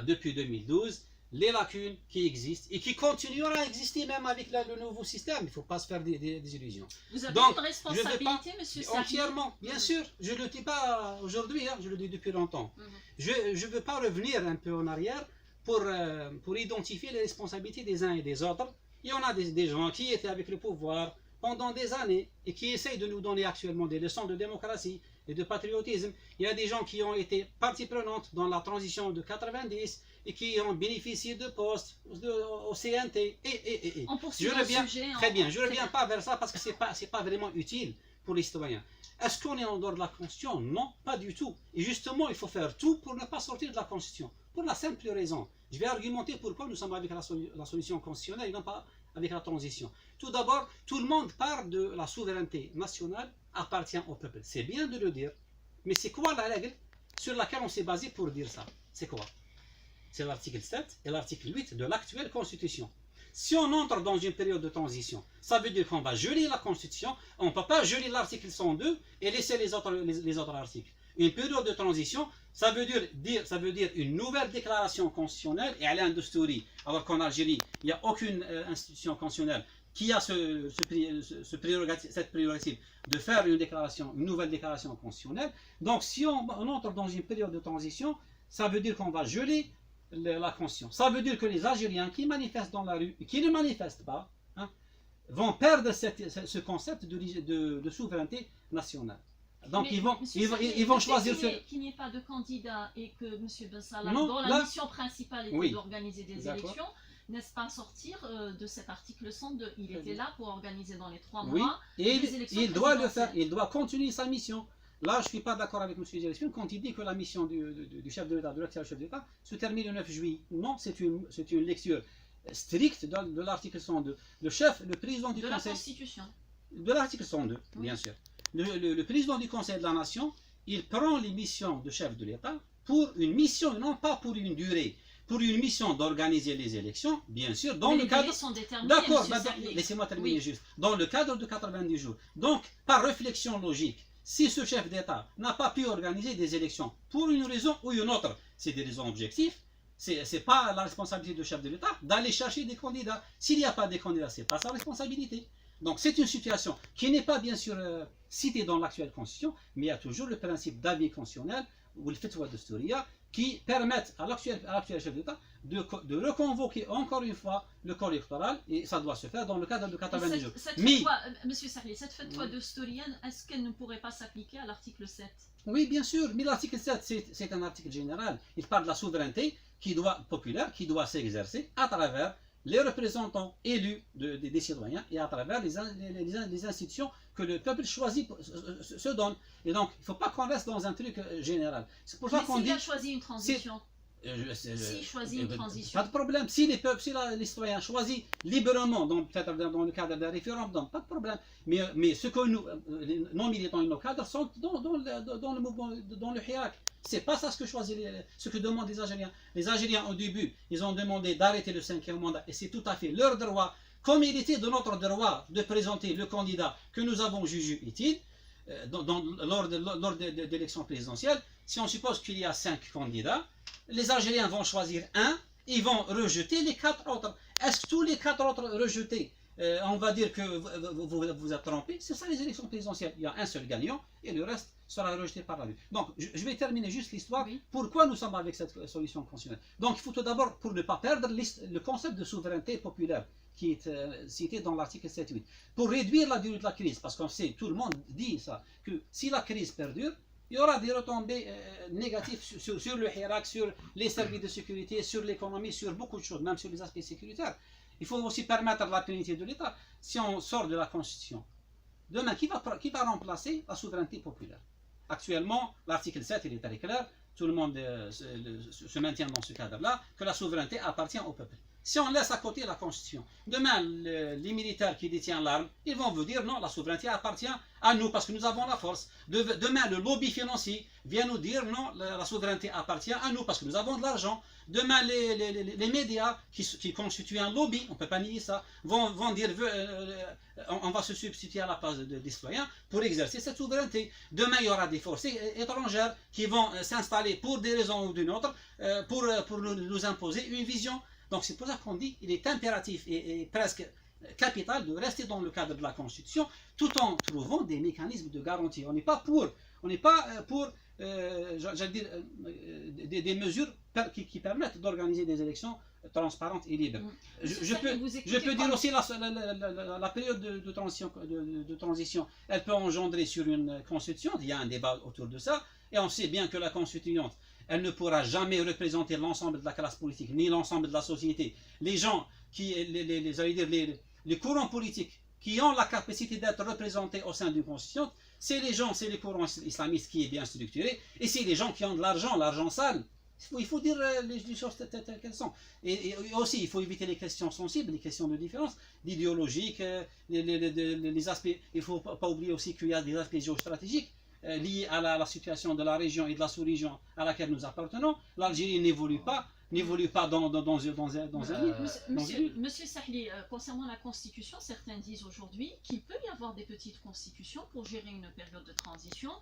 depuis 2012, les lacunes qui existent et qui continueront à exister même avec le nouveau système. Il ne faut pas se faire des illusions. Vous avez Donc, une responsabilité, Monsieur Sarli. Entièrement, bien sûr. Je ne le dis pas aujourd'hui, je le dis depuis longtemps. Mhm. Je ne veux pas revenir un peu en arrière pour identifier les responsabilités des uns et des autres. Il y en a des gens qui étaient avec le pouvoir pendant des années et qui essayent de nous donner actuellement des leçons de démocratie et de patriotisme. Il y a des gens qui ont été partie prenante dans la transition de 90 et qui ont bénéficié de postes au CNT. On poursuit Je le reviens, sujet. très bien, je ne reviens pas vers ça parce que ce n'est pas vraiment utile pour les citoyens. Est-ce qu'on est en dehors de la Constitution? Non, pas du tout. Et justement, il faut faire tout pour ne pas sortir de la Constitution. Pour la simple raison. Je vais argumenter pourquoi nous sommes avec la solution constitutionnelle et non pas avec la transition. Tout d'abord, tout le monde parle de la souveraineté nationale appartient au peuple. C'est bien de le dire, mais c'est quoi la règle sur laquelle on s'est basé pour dire ça? C'est quoi? C'est l'article 7 et l'article 8 de l'actuelle Constitution. Si on entre dans une période de transition, ça veut dire qu'on va geler la Constitution, on ne peut pas geler l'article 102 et laisser les autres articles. Une période de transition, ça veut dire une nouvelle déclaration constitutionnelle et Alain Dostouri, alors qu'en Algérie, il n'y a aucune institution constitutionnelle qui a cette prérogative de faire une nouvelle déclaration constitutionnelle. Donc si on entre dans une période de transition, ça veut dire qu'on va geler la Constitution. Ça veut dire que les Algériens qui manifestent dans la rue et qui ne manifestent pas vont perdre ce concept de souveraineté nationale. Donc Mais, ils vont choisir qu'il n'y ait pas de candidat et que M. Ben Salah, Non, dont la là- mission principale était Oui. d'organiser des D'accord. élections, n'est-ce pas sortir de cet article 102? Il Très était bien. là pour organiser dans les 3 Oui, mois et des élections il doit le faire, présidentielles. il doit continuer sa mission. Là, je ne suis pas d'accord avec M. Gillespie quand il dit que la mission du chef de l'État, de l'actuel chef d'État, se termine le 9 juillet. Non, c'est une lecture stricte de l'article 102. Le président du De la Conseil, Constitution. de l'article 102, Oui. bien sûr. Le président du Conseil de la Nation, il prend les missions de chef de l'État pour une mission, non pas pour une durée, pour une mission d'organiser les élections, bien sûr, dans Mais le les cadre... délais sont déterminés, D'accord, M. Sarli. laissez-moi terminer Oui. juste. Dans le cadre de 90 jours. Donc, par réflexion logique, si ce chef d'État n'a pas pu organiser des élections pour une raison ou une autre, c'est des raisons objectives, c'est pas la responsabilité du chef de l'État d'aller chercher des candidats. S'il n'y a pas de candidats, c'est pas sa responsabilité. Donc c'est une situation qui n'est pas bien sûr citée dans l'actuelle Constitution, mais il y a toujours le principe d'avis constitutionnel ou le fatwa de Stouria qui permettent à l'actuel chef d'État de reconvoquer encore une fois le corps électoral et ça doit se faire dans le cadre de 90 jours. Mais, Monsieur Sarli, cette fatwa de Storian, est-ce qu'elle ne pourrait pas s'appliquer à l'article 7? oui, bien sûr, mais l'article 7, c'est un article général. Il parle de la souveraineté populaire qui doit s'exercer à travers les représentants élus des citoyens et à travers les institutions que le peuple choisit se donne. Et donc, il ne faut pas qu'on reste dans un truc général. C'est pour ça Mais qu'on s'il dit... a choisi une transition, s'il choisit une transition, pas de problème. Si les citoyens choisissent librement, peut-être dans le cadre d'un référendum, pas de problème. Mais ce que nous, les non-militants et nos cadres, sont dans le mouvement, dans le hirak. C'est pas ça ce que demandent les Algériens. Les Algériens, au début, ils ont demandé d'arrêter le 5e mandat, et c'est tout à fait leur droit, comme il était de notre droit de présenter le candidat que nous avons jugé utile lors de l'élection présidentielle. Si on suppose qu'il y a 5 candidats, les Algériens vont choisir un, ils vont rejeter les 4 autres. Est-ce que tous les 4 autres rejetés, on va dire que vous êtes trompé? C'est ça les élections présidentielles. Il y a un seul gagnant et le reste sera rejeté par la rue. Donc, je vais terminer juste l'histoire. Oui. Pourquoi nous sommes avec cette solution constitutionnelle? Donc, il faut tout d'abord, pour ne pas perdre le concept de souveraineté populaire qui est cité dans l'article 7.8, pour réduire la durée de la crise, parce qu'on sait, tout le monde dit ça, que si la crise perdure, il y aura des retombées négatives sur le Hirak, sur les services de sécurité, sur l'économie, sur beaucoup de choses, même sur les aspects sécuritaires. Il faut aussi permettre la plénitude de l'État. Si on sort de la Constitution, demain, qui va remplacer la souveraineté populaire? Actuellement, l'article 7, il est très clair, tout le monde se maintient dans ce cadre-là, que la souveraineté appartient au peuple. Si on laisse à côté la Constitution, demain, les militaires qui détiennent l'arme, ils vont vous dire non, la souveraineté appartient à nous parce que nous avons la force. Demain, le lobby financier vient nous dire non, la souveraineté appartient à nous parce que nous avons de l'argent. Demain, les médias qui constituent un lobby, on ne peut pas nier ça, vont dire on va se substituer à la place des citoyens pour exercer cette souveraineté. Demain, il y aura des forces étrangères qui vont s'installer pour des raisons ou d'une autre pour nous imposer une vision. Donc c'est pour ça qu'on dit qu'il est impératif et presque capital de rester dans le cadre de la Constitution tout en trouvant des mécanismes de garantie. On n'est pas pour j'allais dire, des mesures qui permettent d'organiser des élections transparentes et libres. Je peux dire aussi la période de transition, elle peut engendrer sur une constitution, il y a un débat autour de ça, et on sait bien que la constituante, elle ne pourra jamais représenter l'ensemble de la classe politique, ni l'ensemble de la société. Les gens, les courants politiques qui ont la capacité d'être représentés au sein d'une constitution, c'est les courants islamistes qui est bien structuré, et c'est les gens qui ont de l'argent sale. Il faut dire les choses telles qu'elles sont. Et aussi, il faut éviter les questions sensibles, les questions de différence, d'idéologique, les aspects. Il ne faut pas oublier aussi qu'il y a des aspects géostratégiques liés à la situation de la région et de la sous-région à laquelle nous appartenons. L'Algérie n'évolue pas dans un livre. Monsieur Sahli, concernant la Constitution, certains disent aujourd'hui qu'il peut y avoir des petites constitutions pour gérer une période de transition.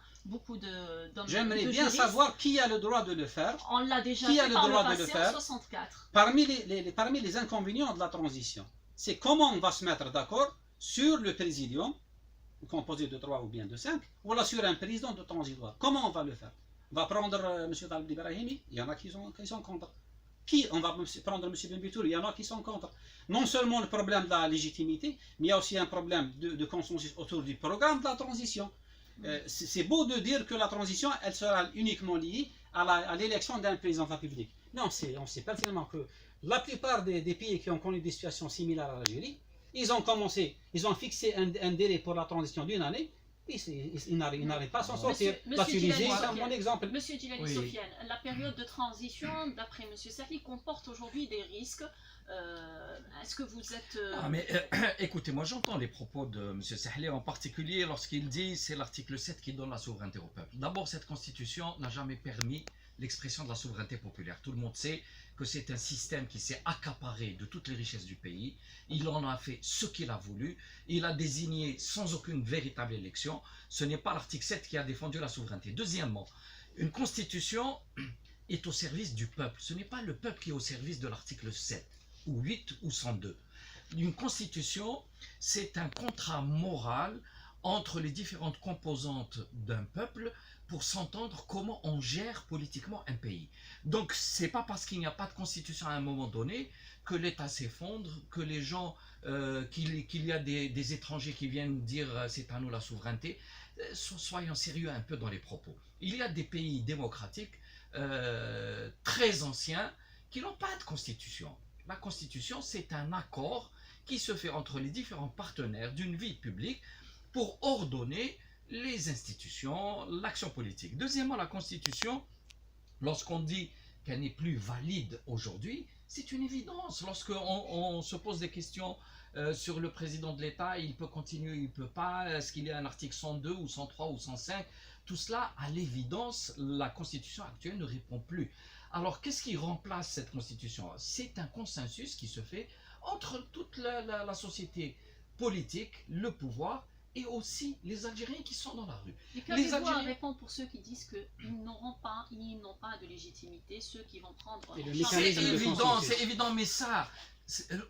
J'aimerais bien savoir qui a le droit de le faire. On l'a déjà fait par le passé en 64. Parmi les inconvénients de la transition, c'est comment on va se mettre d'accord sur le présidium, composé de 3 ou bien de 5, ou là sur un président de transitoire. Comment on va le faire? On va prendre M. Talib Ibrahimi, il y en a qui sont contre. On va prendre M. Benbitour, il y en a qui sont contre. Non seulement le problème de la légitimité, mais il y a aussi un problème de consensus autour du programme de la transition. C'est beau de dire que la transition, elle sera uniquement liée à l'élection d'un président de la République. Mais on sait pertinemment que la plupart des pays qui ont connu des situations similaires à l'Algérie, ils ont fixé un délai pour la transition d'1 année, et ils n'arrivent pas à s'en sortir. La Tunisie, c'est un bon exemple. Monsieur Djilali Sofiane, la période de transition, d'après M. Sahli, comporte aujourd'hui des risques. Est-ce que vous êtes... Écoutez, moi j'entends les propos de M. Sahli, en particulier lorsqu'il dit c'est l'article 7 qui donne la souveraineté au peuple. D'abord, cette constitution n'a jamais permis l'expression de la souveraineté populaire. Tout le monde sait que c'est un système qui s'est accaparé de toutes les richesses du pays. Il en a fait ce qu'il a voulu. Il a désigné sans aucune véritable élection. Ce n'est pas l'article 7 qui a défendu la souveraineté. Deuxièmement, une constitution est au service du peuple. Ce n'est pas le peuple qui est au service de l'article 7 ou 8 ou 102. Une constitution, c'est un contrat moral entre les différentes composantes d'un peuple pour s'entendre comment on gère politiquement un pays. Donc, c'est pas parce qu'il n'y a pas de constitution à un moment donné que l'État s'effondre, que les gens, qu'il y a des étrangers qui viennent dire c'est à nous la souveraineté. Soyons sérieux un peu dans les propos. Il y a des pays démocratiques très anciens qui n'ont pas de constitution. La constitution, c'est un accord qui se fait entre les différents partenaires d'une vie publique pour ordonner les institutions, l'action politique. Deuxièmement, la Constitution, lorsqu'on dit qu'elle n'est plus valide aujourd'hui, c'est une évidence. Lorsqu'on se pose des questions sur le président de l'État, il peut continuer, il ne peut pas, est-ce qu'il y a un article 102 ou 103 ou 105? tout cela, à l'évidence, la constitution actuelle ne répond plus. Alors, qu'est-ce qui remplace cette constitution? C'est un consensus qui se fait entre toute la société politique, le pouvoir, et aussi les Algériens qui sont dans la rue. Et qu'avez-vous à Algériens- répondre pour ceux qui disent qu'ils n'ont pas de légitimité, ceux qui vont prendre Et le en charge- C'est mécanisme de évident, consensus. c'est évident, mais ça,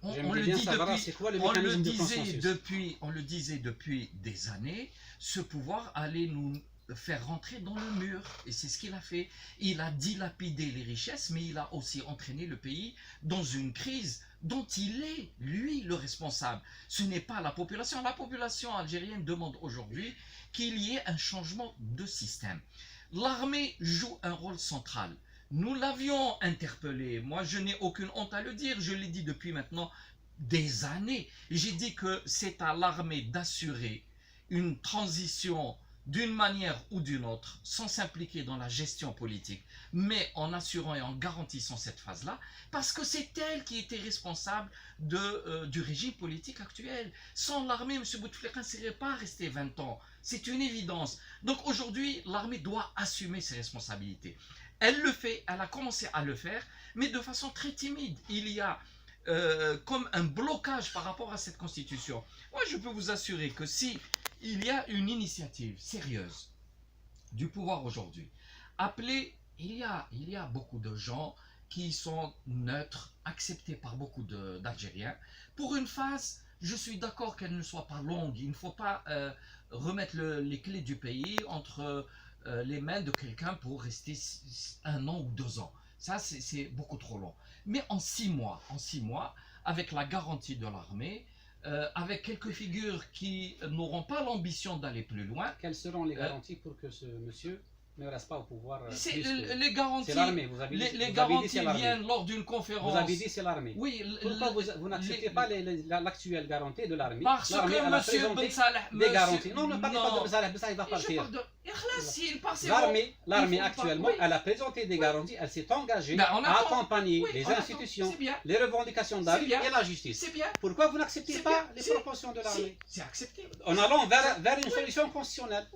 on J'aimerais le bien dit savoir, depuis, c'est quoi le on le mécanisme de disait consensus? on le disait depuis des années, ce pouvoir allait nous faire rentrer dans le mur. Et c'est ce qu'il a fait. Il a dilapidé les richesses, mais il a aussi entraîné le pays dans une crise dont il est, lui, le responsable. Ce n'est pas la population. La population algérienne demande aujourd'hui qu'il y ait un changement de système. L'armée joue un rôle central. Nous l'avions interpellé. Moi, je n'ai aucune honte à le dire. Je l'ai dit depuis maintenant des années. J'ai dit que c'est à l'armée d'assurer une transition d'une manière ou d'une autre, sans s'impliquer dans la gestion politique, mais en assurant et en garantissant cette phase-là, parce que c'est elle qui était responsable du régime politique actuel. Sans l'armée, M. Bouteflika ne serait pas resté 20 ans. C'est une évidence. Donc aujourd'hui, l'armée doit assumer ses responsabilités. Elle le fait, elle a commencé à le faire, mais de façon très timide. Il y a comme un blocage par rapport à cette constitution. Moi, je peux vous assurer que si il y a une initiative sérieuse du pouvoir aujourd'hui, appelée, il y a beaucoup de gens qui sont neutres, acceptés par beaucoup d'Algériens. Pour une phase, je suis d'accord qu'elle ne soit pas longue. Il ne faut pas remettre les clés du pays entre les mains de quelqu'un pour rester 1 an ou 2 ans. Ça, c'est beaucoup trop long. Mais en 6 mois, avec la garantie de l'armée, avec quelques figures qui n'auront pas l'ambition d'aller plus loin. Quelles seront les garanties pour que ce monsieur ne reste pas au pouvoir C'est plus que- les garanties. C'est l'armée, vous avez dit. Les vous avez dit garanties c'est l'armée. viennent lors d'une conférence. Vous avez dit c'est l'armée. Oui, Pourquoi vous n'acceptez pas l'actuelle garantie de l'armée? parce L'armée, que elle a monsieur présenté Ben Salah, des garanties. Non, ne parlez pas de Ben Salah, Ben Salah, il va Je partir. parle de Ikhlas, il part, c'est bon. L'armée Il faut pas- actuellement, oui. elle a présenté des Oui. garanties, elle s'est engagée Ben, on à attend. accompagner Oui, les on attend. institutions, C'est bien, les revendications de la C'est rue bien. et la justice. c'est bien. Pourquoi vous n'acceptez C'est pas bien. les Si. propositions de l'armée? C'est accepté. En allant vers une solution constitutionnelle.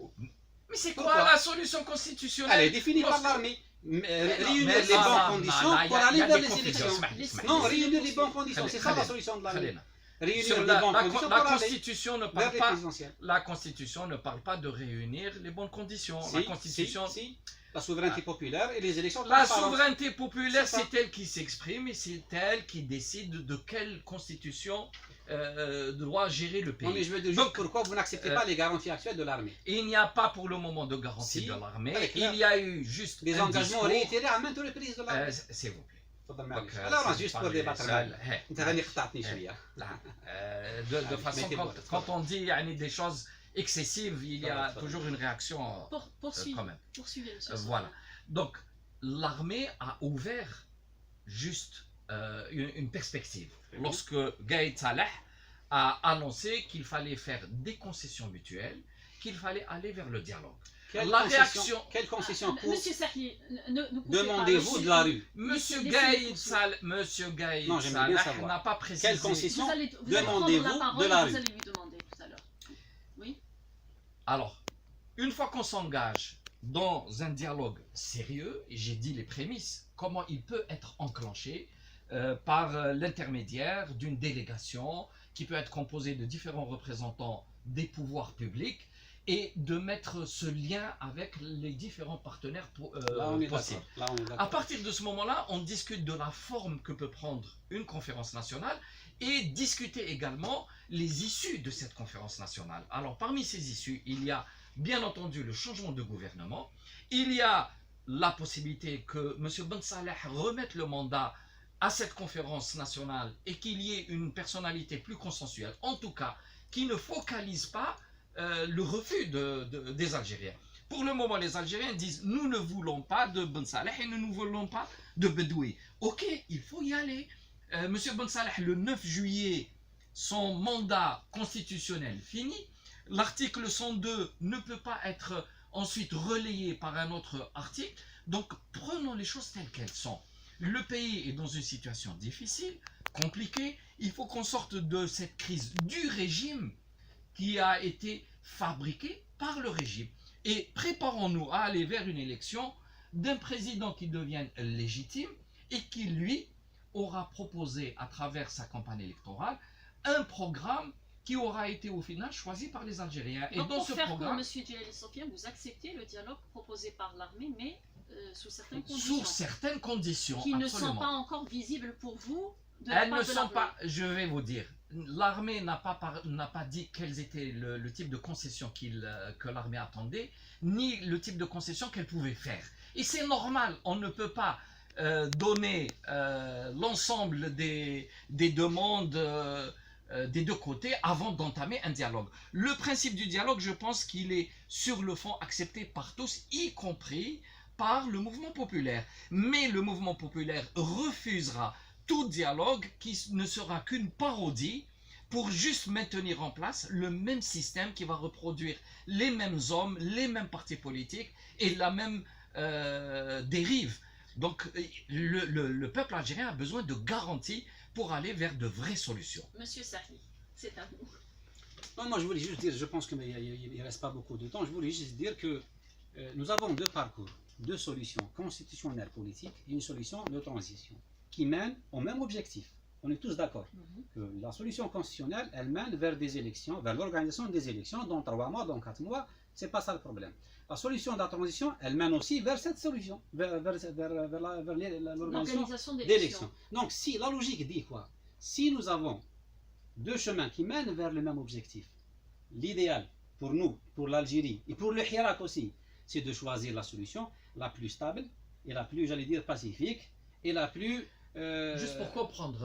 Mais c'est Pourquoi? quoi la solution constitutionnelle? Elle est définie par Lorsque- l'armée. Mais Réunir mais les là, bonnes là, conditions là, pour il y a aller vers des les confusions. élections. اسمح لي. Non, réunir les bonnes conditions, Allez, c'est ça la allez. solution de l'armée. خلينا. Réunir Sur les la, bonnes la- conditions la pour aller Constitution ne vers parle les pas. présidentielles. La Constitution ne parle pas de réunir les bonnes conditions. Si, La Constitution, si, la souveraineté populaire et les élections la transparentes. souveraineté populaire, C'est ça. c'est elle qui s'exprime et c'est elle qui décide de quelle constitution doit gérer le pays. Non, mais je veux dire juste Donc, pourquoi vous n'acceptez pas les garanties actuelles de l'armée. Il n'y a pas pour le moment de garantie Si, de l'armée. avec Il y a eu juste Des un engagements discours. réitérés à maintes reprises de l'armée. S'il vous plaît. تفضل Donc, معلش. euh, Alors, c'est juste pas pour les débattre seuls. معك. انت غادي قطعتني شويه. Là, de façon, mettez-moi, quand on dit يعني, des choses excessives, il y a Voilà, toujours une réaction Poursuivez, quand même. poursuivez, monsieur. Voilà. Donc, l'armée a ouvert juste une perspective. Oui. Lorsque Gaïd Salah a annoncé qu'il fallait faire des concessions mutuelles, qu'il fallait aller vers le dialogue. Quelle concession pour Monsieur Sahli, ne coupez pas. demandez-vous de la rue? Monsieur Laissez-les Gaïd poursuivre. Salah, Non, j'aimerais bien Salah savoir. n'a pas précisé. Quelle concession Vous allez prendre la demandez-vous parole de la et rue? vous allez lui demander tout à l'heure. Oui. Alors, une fois qu'on s'engage dans un dialogue sérieux, et j'ai dit les prémices, comment il peut être enclenché par l'intermédiaire d'une délégation qui peut être composée de différents représentants des pouvoirs publics et de mettre ce lien avec les différents partenaires Là, on est possibles. d'accord. Là, on est À d'accord. partir de ce moment-là, on discute de la forme que peut prendre une conférence nationale et discuter également les issues de cette conférence nationale. Alors, parmi ces issues, il y a bien entendu le changement de gouvernement, il y a la possibilité que M. Ben Saleh remette le mandat à cette conférence nationale et qu'il y ait une personnalité plus consensuelle, en tout cas, qui ne focalise pas le refus des Algériens. Pour le moment, les Algériens disent « Nous ne voulons pas de Ben Saleh et nous ne voulons pas de Bedoui ». Ok, il faut y aller. Monsieur Ben Saleh, le 9 juillet, son mandat constitutionnel fini. L'article 102 ne peut pas être ensuite relayé par un autre article. Donc, prenons les choses telles qu'elles sont. Le pays est dans une situation difficile, compliquée. Il faut qu'on sorte de cette crise du régime qui a été fabriquée par le régime. et préparons-nous à aller vers une élection d'un président qui devienne légitime et qui, lui, aura proposé à travers sa campagne électorale un programme qui aura été au final choisi par les Algériens. Donc, pour faire quoi, M. Djellali Sofiane, vous acceptez le dialogue proposé par l'armée, mais sous certaines conditions. Sous certaines conditions, qui absolument. ne sont pas encore visibles pour vous de la Elles part ne de sont l'armée. pas, je vais vous dire, l'armée n'a pas dit quels étaient le type de concessions que l'armée attendait, ni le type de concessions qu'elle pouvait faire. Et c'est normal, on ne peut pas donner l'ensemble des demandes des deux côtés avant d'entamer un dialogue. Le principe du dialogue, je pense qu'il est sur le fond accepté par tous, y compris par le mouvement populaire. Mais le mouvement populaire refusera tout dialogue qui ne sera qu'une parodie pour juste maintenir en place le même système qui va reproduire les mêmes hommes, les mêmes partis politiques et la même dérive. Donc le peuple algérien a besoin de garanties pour aller vers de vraies solutions. Monsieur Sahi, c'est à vous. Non, moi je voulais juste dire, je pense qu'il ne reste pas beaucoup de temps, je voulais juste dire que nous avons deux parcours, deux solutions constitutionnelles politiques et une solution de transition qui mènent au même objectif. On est tous d'accord que la solution constitutionnelle, elle mène vers des élections, vers l'organisation des élections dans 3 mois, dans 4 mois, c'est pas ça le problème. La solution de la transition, elle mène aussi vers cette solution, vers l'organisation d'élections. Donc si la logique dit quoi? Si nous avons deux chemins qui mènent vers le même objectif, l'idéal pour nous, pour l'Algérie et pour le Hirak aussi, c'est de choisir la solution la plus stable et la plus, j'allais dire, pacifique et la plus... Juste pour comprendre,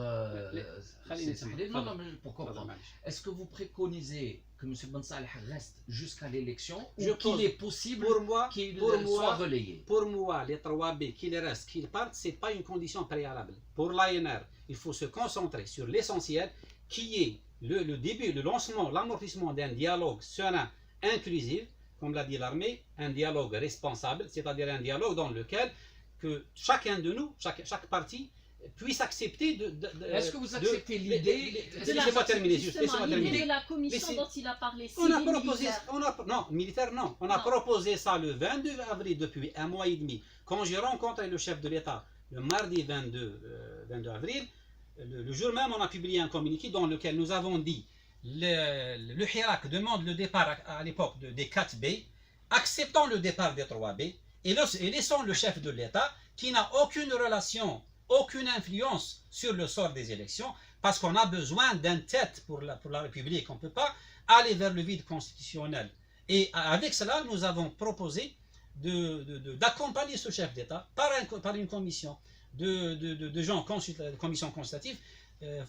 pour comprendre, est-ce que vous préconisez que M. Ben Saleh reste jusqu'à l'élection ou qu'il est possible qu'il soit relayé? Pour moi, les 3B qu'il reste, qu'ils partent, ce n'est pas une condition préalable. Pour l'ANR, il faut se concentrer sur l'essentiel qui est le début, le lancement, l'amortissement d'un dialogue serein, inclusif, comme l'a dit l'armée, un dialogue responsable, c'est-à-dire un dialogue dans lequel que chacun de nous, chaque parti, puisse accepter Est-ce que vous acceptez l'idée Laissez-moi terminer. L'idée de la commission dont il a parlé, on a proposé, non, militaire non. On a proposé ça le 22 avril depuis 1 mois et demi. Quand j'ai rencontré le chef de l'État le mardi 22 avril, le jour même on a publié un communiqué dans lequel nous avons dit le Hirak demande le départ à l'époque des 4B, acceptant le départ des 3B et laissant le chef de l'État qui n'a aucune relation, aucune influence sur le sort des élections, parce qu'on a besoin d'une tête pour la République. On ne peut pas aller vers le vide constitutionnel. Et avec cela, nous avons proposé d'accompagner ce chef d'État par une commission de gens, commission consultative,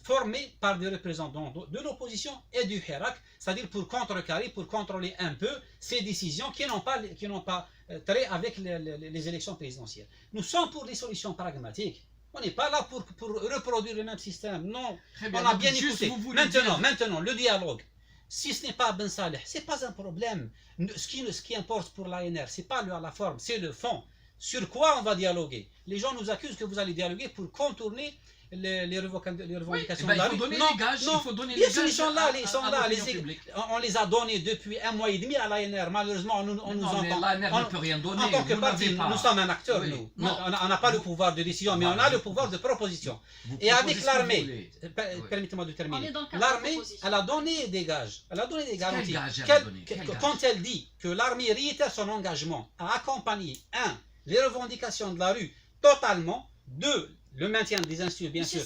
formée par des représentants de l'opposition et du Hirak, c'est-à-dire pour contrecarrer, pour contrôler un peu ces décisions qui n'ont pas trait avec les élections présidentielles. Nous sommes pour des solutions pragmatiques. On n'est pas là pour reproduire le même système. Non, on a bien écouté. Maintenant, le dialogue. Si ce n'est pas Ben Saleh, ce n'est pas un problème. Ce qui importe pour l'ANR, ce n'est pas la forme, c'est le fond. Sur quoi on va dialoguer? Les gens nous accusent que vous allez dialoguer pour contourner les revendications de la rue. Il faut donner les gages. Ils sont là, on les a donnés depuis 1 mois et demi à l'ANR. Malheureusement, on nous entend. L'ANR ne peut rien donner. En tant que parti, nous sommes un acteur, nous. On n'a pas le pouvoir de décision, mais on a le pouvoir de proposition. Et avec l'armée, permettez-moi de terminer, l'armée, elle a donné des gages. Elle a donné des garanties. Quand elle dit que l'armée réitère son engagement à accompagner, 1, les revendications de la rue totalement, 2, le maintien des institutions, bien sûr,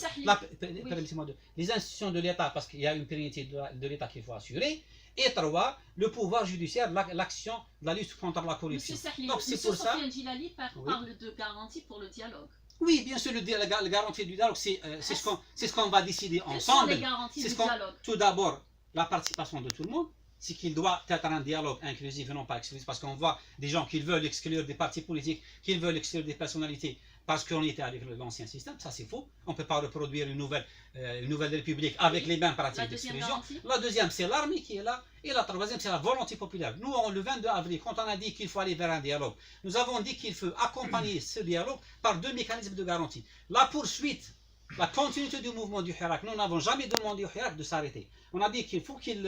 les institutions de l'État, parce qu'il y a une pérennité de l'État qu'il faut assurer, et 3, le pouvoir judiciaire, l'action de la lutte contre la corruption. Donc c'est pour ça. M. Djellali parle de garantie pour le dialogue. Oui, bien sûr, la garantie du dialogue, c'est ce qu'on va décider ensemble. Quelles sont les garanties du dialogue? Tout d'abord, la participation de tout le monde. C'est qu'il doit être un dialogue inclusif et non pas exclusif, parce qu'on voit des gens qui veulent exclure des partis politiques, qui veulent exclure des personnalités, parce qu'on était avec l'ancien système. Ça c'est faux. On ne peut pas reproduire une nouvelle république avec les mêmes pratiques d'exclusion. La deuxième, c'est l'armée qui est là, et la troisième, c'est la volonté populaire. Nous, le 22 avril, quand on a dit qu'il faut aller vers un dialogue, nous avons dit qu'il faut accompagner ce dialogue par 2 mécanismes de garantie. La poursuite, la continuité du mouvement du Hirak. Nous n'avons jamais demandé au Hirak de s'arrêter. On a dit qu'il faut qu'il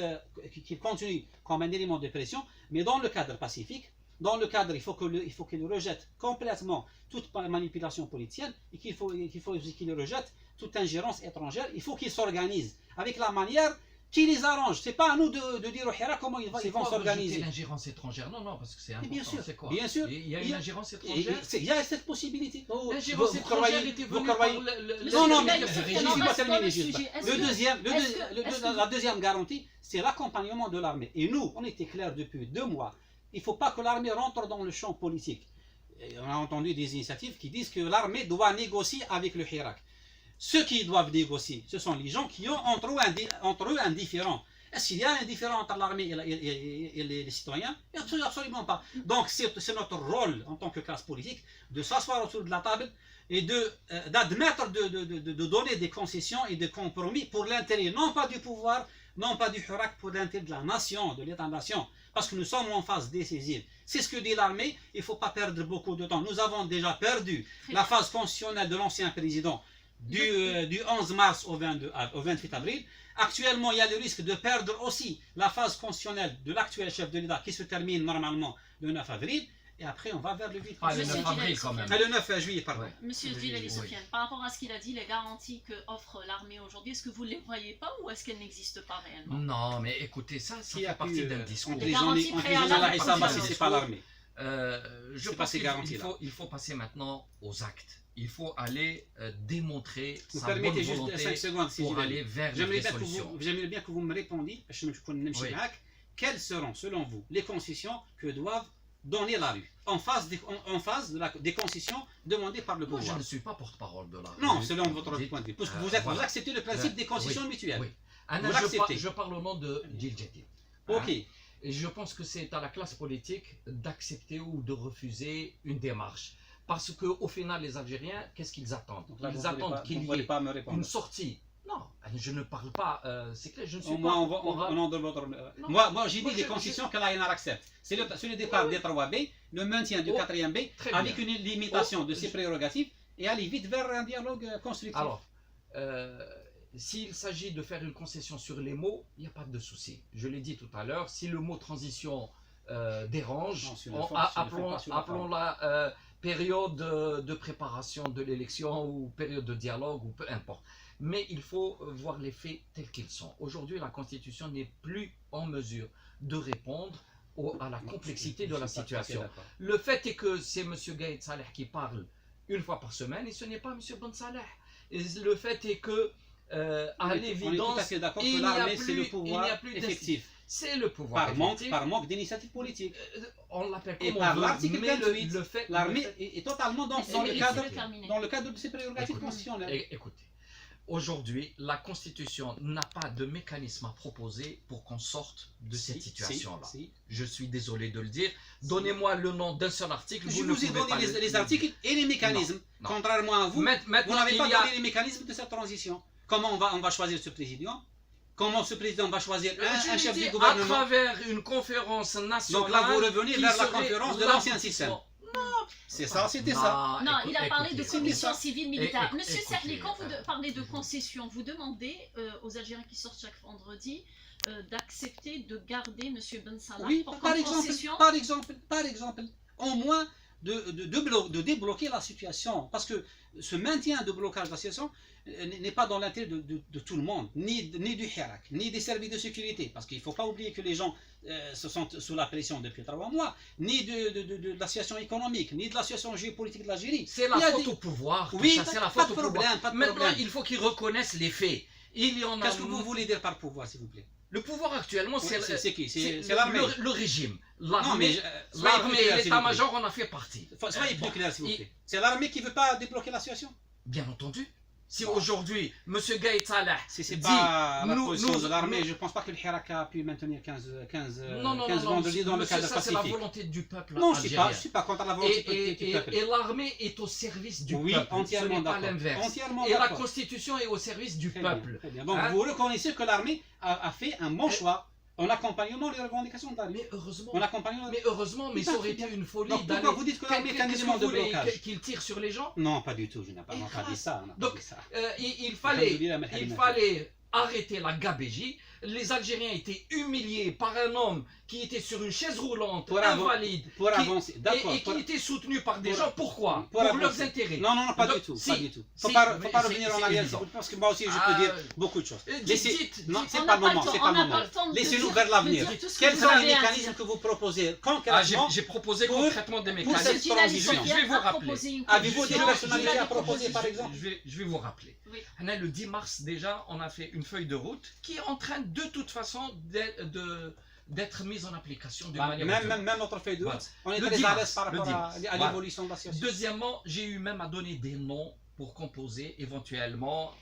continue comme un élément de pression, mais dans le cadre pacifique, Dans le cadre, il faut qu'il rejette complètement toute manipulation politicienne et qu'il faut qu'il rejette toute ingérence étrangère. Il faut qu'il s'organise avec la manière qui les arrange. C'est pas à nous de dire au Hirak comment ils vont s'organiser. L'ingérence étrangère, non, parce que c'est important. Bien sûr, c'est quoi? bien sûr. Il y a une ingérence étrangère. Il y a cette possibilité. L'ingérence étrangère était venue par Non, mais laissez-moi terminer juste. La deuxième garantie, c'est l'accompagnement de l'armée. Et nous, on était clair depuis 2 mois. Il ne faut pas que l'armée rentre dans le champ politique. Et on a entendu des initiatives qui disent que l'armée doit négocier avec le Hirak. Ceux qui doivent négocier, ce sont les gens qui ont entre eux un différend. Est-ce qu'il y a un différend entre l'armée et les citoyens? Absolument pas. Donc c'est notre rôle en tant que classe politique de s'asseoir autour de la table et d'admettre de donner des concessions et des compromis pour l'intérêt non pas du pouvoir, non pas du Hirak, pour l'intérêt de la nation, de l'État-nation. Parce que nous sommes en phase décisive. C'est ce que dit l'armée, il ne faut pas perdre beaucoup de temps. Nous avons déjà perdu la phase constitutionnelle de l'ancien président du 11 mars au 28 avril. Actuellement, il y a le risque de perdre aussi la phase constitutionnelle de l'actuel chef de l'État qui se termine normalement le 9 avril. Et après, on va vers le 8 le 9 avril quand même. Le 9 juillet, pardon. Monsieur Djilali Sofiane, par rapport à ce qu'il a dit, les garanties que offre l'armée aujourd'hui, est-ce que vous ne les voyez pas ou est-ce qu'elles n'existent pas réellement? Non, mais écoutez, ça fait partie d'un discours. C'est pas l'armée. Je pense qu'il faut passer maintenant aux actes. Il faut aller démontrer sa bonne volonté 5 secondes, pour aller vers les solutions. J'aimerais bien que vous me répondiez, quelles seront, selon vous, les concessions que doivent donner la rue en face des concessions demandées par le pouvoir? Moi, je ne suis pas porte-parole de la rue. Non, selon votre point de vue. Parce que vous acceptez le principe des concessions mutuelles. Oui. Je parle au nom de Djilali. Ok. Et je pense que c'est à la classe politique d'accepter ou de refuser une démarche. Parce qu'au final, les Algériens, qu'est-ce qu'ils attendent? Ils attendent qu'il y ait une sortie. Non, je ne parle pas. C'est clair, je ne suis pas. Au nom de votre. Moi, j'ai dit des concessions que l'ANR accepte. C'est le départ des 3B, le maintien du 4e B, avec une limitation de ses prérogatives et aller vite vers un dialogue constructif. Alors, s'il s'agit de faire une concession sur les mots, il n'y a pas de souci. Je l'ai dit tout à l'heure, si le mot transition dérange, appelons-la période de préparation de l'élection ou période de dialogue ou peu importe. Mais il faut voir les faits tels qu'ils sont. Aujourd'hui, la Constitution n'est plus en mesure de répondre à la complexité de la situation. Le fait est que c'est M. Gaïd Saleh qui parle une fois par semaine et ce n'est pas M. Ben Saleh. Et le fait est que, à l'évidence, il n'y a plus le pouvoir effectif. C'est le pouvoir effectif. Par manque d'initiative politique. On l'appelle comme on veut, l'article 28, l'armée est totalement dans le cadre de ses prérogatives constitutionnelles. Écoutez, aujourd'hui, la Constitution n'a pas de mécanisme à proposer pour qu'on sorte de cette situation-là. Je suis désolé de le dire. Donnez-moi le nom d'un seul article. Je vous ai donné les articles et les mécanismes. Non. Contrairement à vous, vous n'avez pas donné les mécanismes de cette transition. Comment on va choisir ce président? Comment ce président va choisir un chef du gouvernement? À travers une conférence nationale. Donc là, vous revenez vers la conférence de l'ancien système. C'est ça, c'était ça. Non, il a parlé de commission civile militaire. Monsieur Serli, quand vous parlez de concession, vous demandez aux Algériens qui sortent chaque vendredi d'accepter de garder M. Ben Salah. Oui, par exemple, au moins de débloquer la situation. Parce que ce maintien de blocage de la situation n'est pas dans l'intérêt de tout le monde, ni du Hirak, ni des services de sécurité. Parce qu'il ne faut pas oublier que les gens se sont sous la pression depuis 3 mois, ni de la situation économique, ni de la situation géopolitique de l'Algérie. C'est la faute au pouvoir. Oui, c'est la faute au pouvoir. Maintenant, il faut qu'ils reconnaissent les faits. Qu'est-ce que vous voulez dire par pouvoir, s'il vous plaît? Le pouvoir actuellement, c'est qui? C'est l'armée. Le régime. L'armée et l'état-major, on a fait partie. Soyez plus clair, s'il vous plaît. C'est l'armée qui ne veut pas débloquer la situation? Bien entendu. Si aujourd'hui, M. Gaïd Saleh c'est pas la position de l'armée, je ne pense pas que le Hirak a pu maintenir 15 vendredis dans le cadre pacifique. Ça, c'est la volonté du peuple algérien. Non, je ne suis pas contre la volonté du peuple. Et l'armée est au service du peuple. Oui, entièrement d'accord. Ce n'est pas l'inverse. Et la Constitution est au service du peuple. Très bien. Donc vous reconnaissez que l'armée a fait un bon choix en accompagnant les revendications de l'armée. Mais heureusement, mais ça aurait été une folie d'aller... Pourquoi vous dites que l'armée est un élément de blocage? Qu'il tire sur les gens? Non, pas du tout, je n'ai pas dit ça. Donc, il fallait arrêter la gabégie. Les Algériens étaient humiliés par un homme qui était sur une chaise roulante, Pour invalide, Pour qui- avancer, d'accord. et qui était soutenu par des pour- gens. Pourquoi? pour Pour leurs avancer. intérêts. Non, non, non, pas Donc, du tout. si, Pas du tout. Faut si, pas mais revenir c'est en arrière, évident. parce que moi aussi, je Ah, peux dire beaucoup de choses. Dites, Non, dites. c'est On pas n'a le moment, pas le c'est temps, pas on le n'a moment. pas le temps de Laissez-nous dire- vers de l'avenir. dire tout ce que Quels vous sont les avez à mécanismes dire. que vous proposez Ah, concrètement j'ai proposé pour- concrètement des pour mécanismes. cette Monsieur Nali transition. Sofiane Je vais vous a rappeler. proposé une Avez-vous des condition. personnalités Je à vais proposer, proposer- par exemple? Je vais vous rappeler. Oui. Le 10 mars, déjà, on a fait une feuille de route qui est en train, de toute façon, d'être mise en application de manière autonome. Même notre feuille de route, Voilà. on est Le très 10 à mars, l'aise par le rapport 10 à mars. à Voilà. l'évolution de la situation. Deuxièmement, j'ai eu même à donner des noms pour composer éventuellement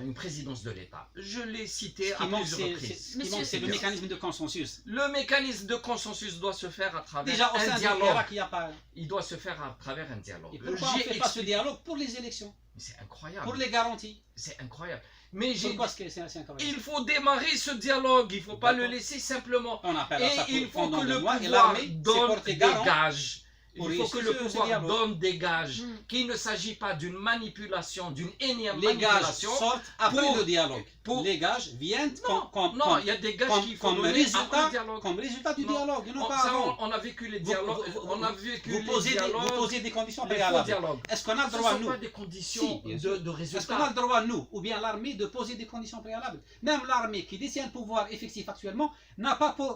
une présidence de l'État. Je l'ai cité Ce à qui manque, plusieurs reprises. ce qui manque, c'est le mécanisme de consensus. Le mécanisme de consensus doit se faire à travers Déjà, au un sein de dialogue. l'Irak, il n'y a pas. Il doit se faire à travers un dialogue. Et pourquoi on ne fait pas ce dialogue pour les élections, C'est incroyable. pour les garanties? C'est incroyable. Mais j'ai Pourquoi c'est incroyable? il faut démarrer ce dialogue. Il ne faut pas le D'accord. laisser simplement. On appelle à Et ça il faut pendant que le le mois, et pouvoir l'armée donne s'est portée des garant gages. pour Il faut que réussir le ce pouvoir dialogue. donne des gages. Mm. Qu'il ne s'agit pas d'une manipulation, d'une énième Les gages manipulation. sortent après pour- le dialogue. pour- Les gages viennent Non, il y a des gages qu'il faut comme donner après résultat, le dialogue. comme résultat du Non. dialogue, non pas Ça, avant. on a vécu les Vous- dialogues. vous- On a vécu Vous les posez dialogues. des conditions Les faux préalables. dialogues. Est-ce qu'on a le Ce ne droit, sont nous, pas des conditions Si, bien sûr. de est-ce qu'on a résultats. le droit, nous, ou bien l'armée, de poser des conditions préalables? Même l'armée qui détient le pouvoir effectif actuellement n'a pas posé.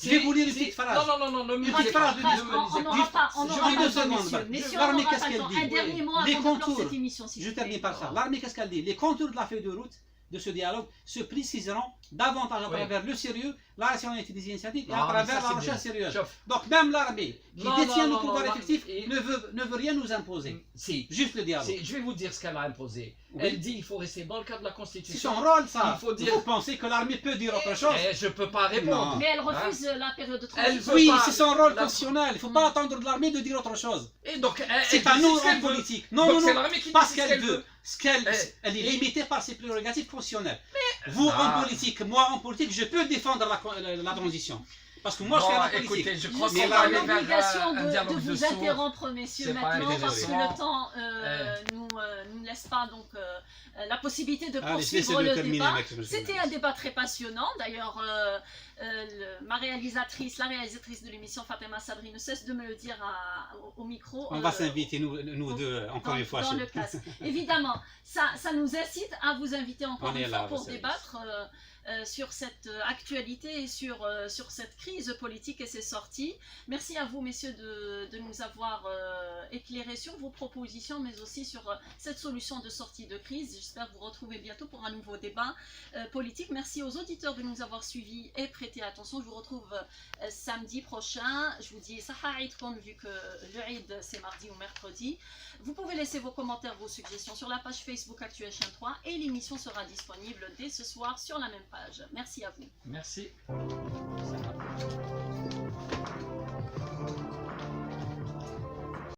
Je vais vous lire une petite phrase. Non, ne me Une lisez petite pas. phrase de Ne me lisez On pas. n'aura pas, on Je n'aura dis pas deux le temps, secondes. messieurs. Messieurs, L'armée, on n'aura qu'est-ce pas le qu'elle temps. dit? Un dernier mot Les avant de clore contours. cette émission, s'il Je vous plaît. termine par ça. L'armée, qu'est-ce qu'elle dit? Les contours de la feuille de route de ce dialogue se préciseront davantage à Oui. travers le sérieux, la rationalité des initiatives et Non, à mais travers ça, la c'est recherche bien. sérieuse. Chauffe. Donc même l'armée qui Non, détient non, le non, pouvoir non, effectif et- ne veut rien nous imposer. Si. Juste le dialogue. Je vais vous dire ce qu'elle a imposé. Oui. Elle dit qu'il faut rester dans le cadre de la C'est Constitution. son rôle, ça. Il faut dire- Vous pensez que l'armée peut dire autre chose? Je ne peux pas répondre. Non. Mais elle refuse la période de Hein? Elle transition. veut Oui, pas- c'est son rôle la- constitutionnel. Il ne faut pas attendre de l'armée de dire autre chose. Et donc, C'est à nous en politique. Non, non, c'est non. l'armée qui Parce dit ce qu'elle veut. Eh, Elle est et- limitée par ses prérogatives constitutionnelles. Vous, Ah. en politique, moi, en politique, je peux défendre la transition. Parce que moi, je fais la politique. écoutez, je Je crois suis qu'on mais va dans aller vers l'obligation un de dialogue de vous sourds. interrompre, messieurs, C'est pas maintenant, parce que intéressant. le temps nous laisse pas donc la possibilité de Allez, poursuivre laissez-le le terminer, débat. mec, monsieur C'était Nali. un débat très passionnant. D'ailleurs, la réalisatrice de l'émission, Fatima Sabri, ne cesse de me le dire au micro. On va s'inviter, nous deux, encore une fois. Dans chez le vous. casque. Évidemment, ça nous incite à vous inviter encore On est une là, fois pour vous savez. débattre sur cette actualité et sur cette crise politique et ses sorties. Merci à vous, messieurs, de nous avoir éclairés sur vos propositions, mais aussi sur cette solution de sortie de crise. J'espère vous retrouver bientôt pour un nouveau débat politique. Merci aux auditeurs de nous avoir suivis et prêté attention. Je vous retrouve samedi prochain. Je vous dis Saha Eidkoum, vu que le Eid c'est mardi ou mercredi. Vous pouvez laisser vos commentaires, vos suggestions sur la page Facebook Actuation 3 et l'émission sera disponible dès ce soir sur la même page. Merci à vous. Merci. Ça marche.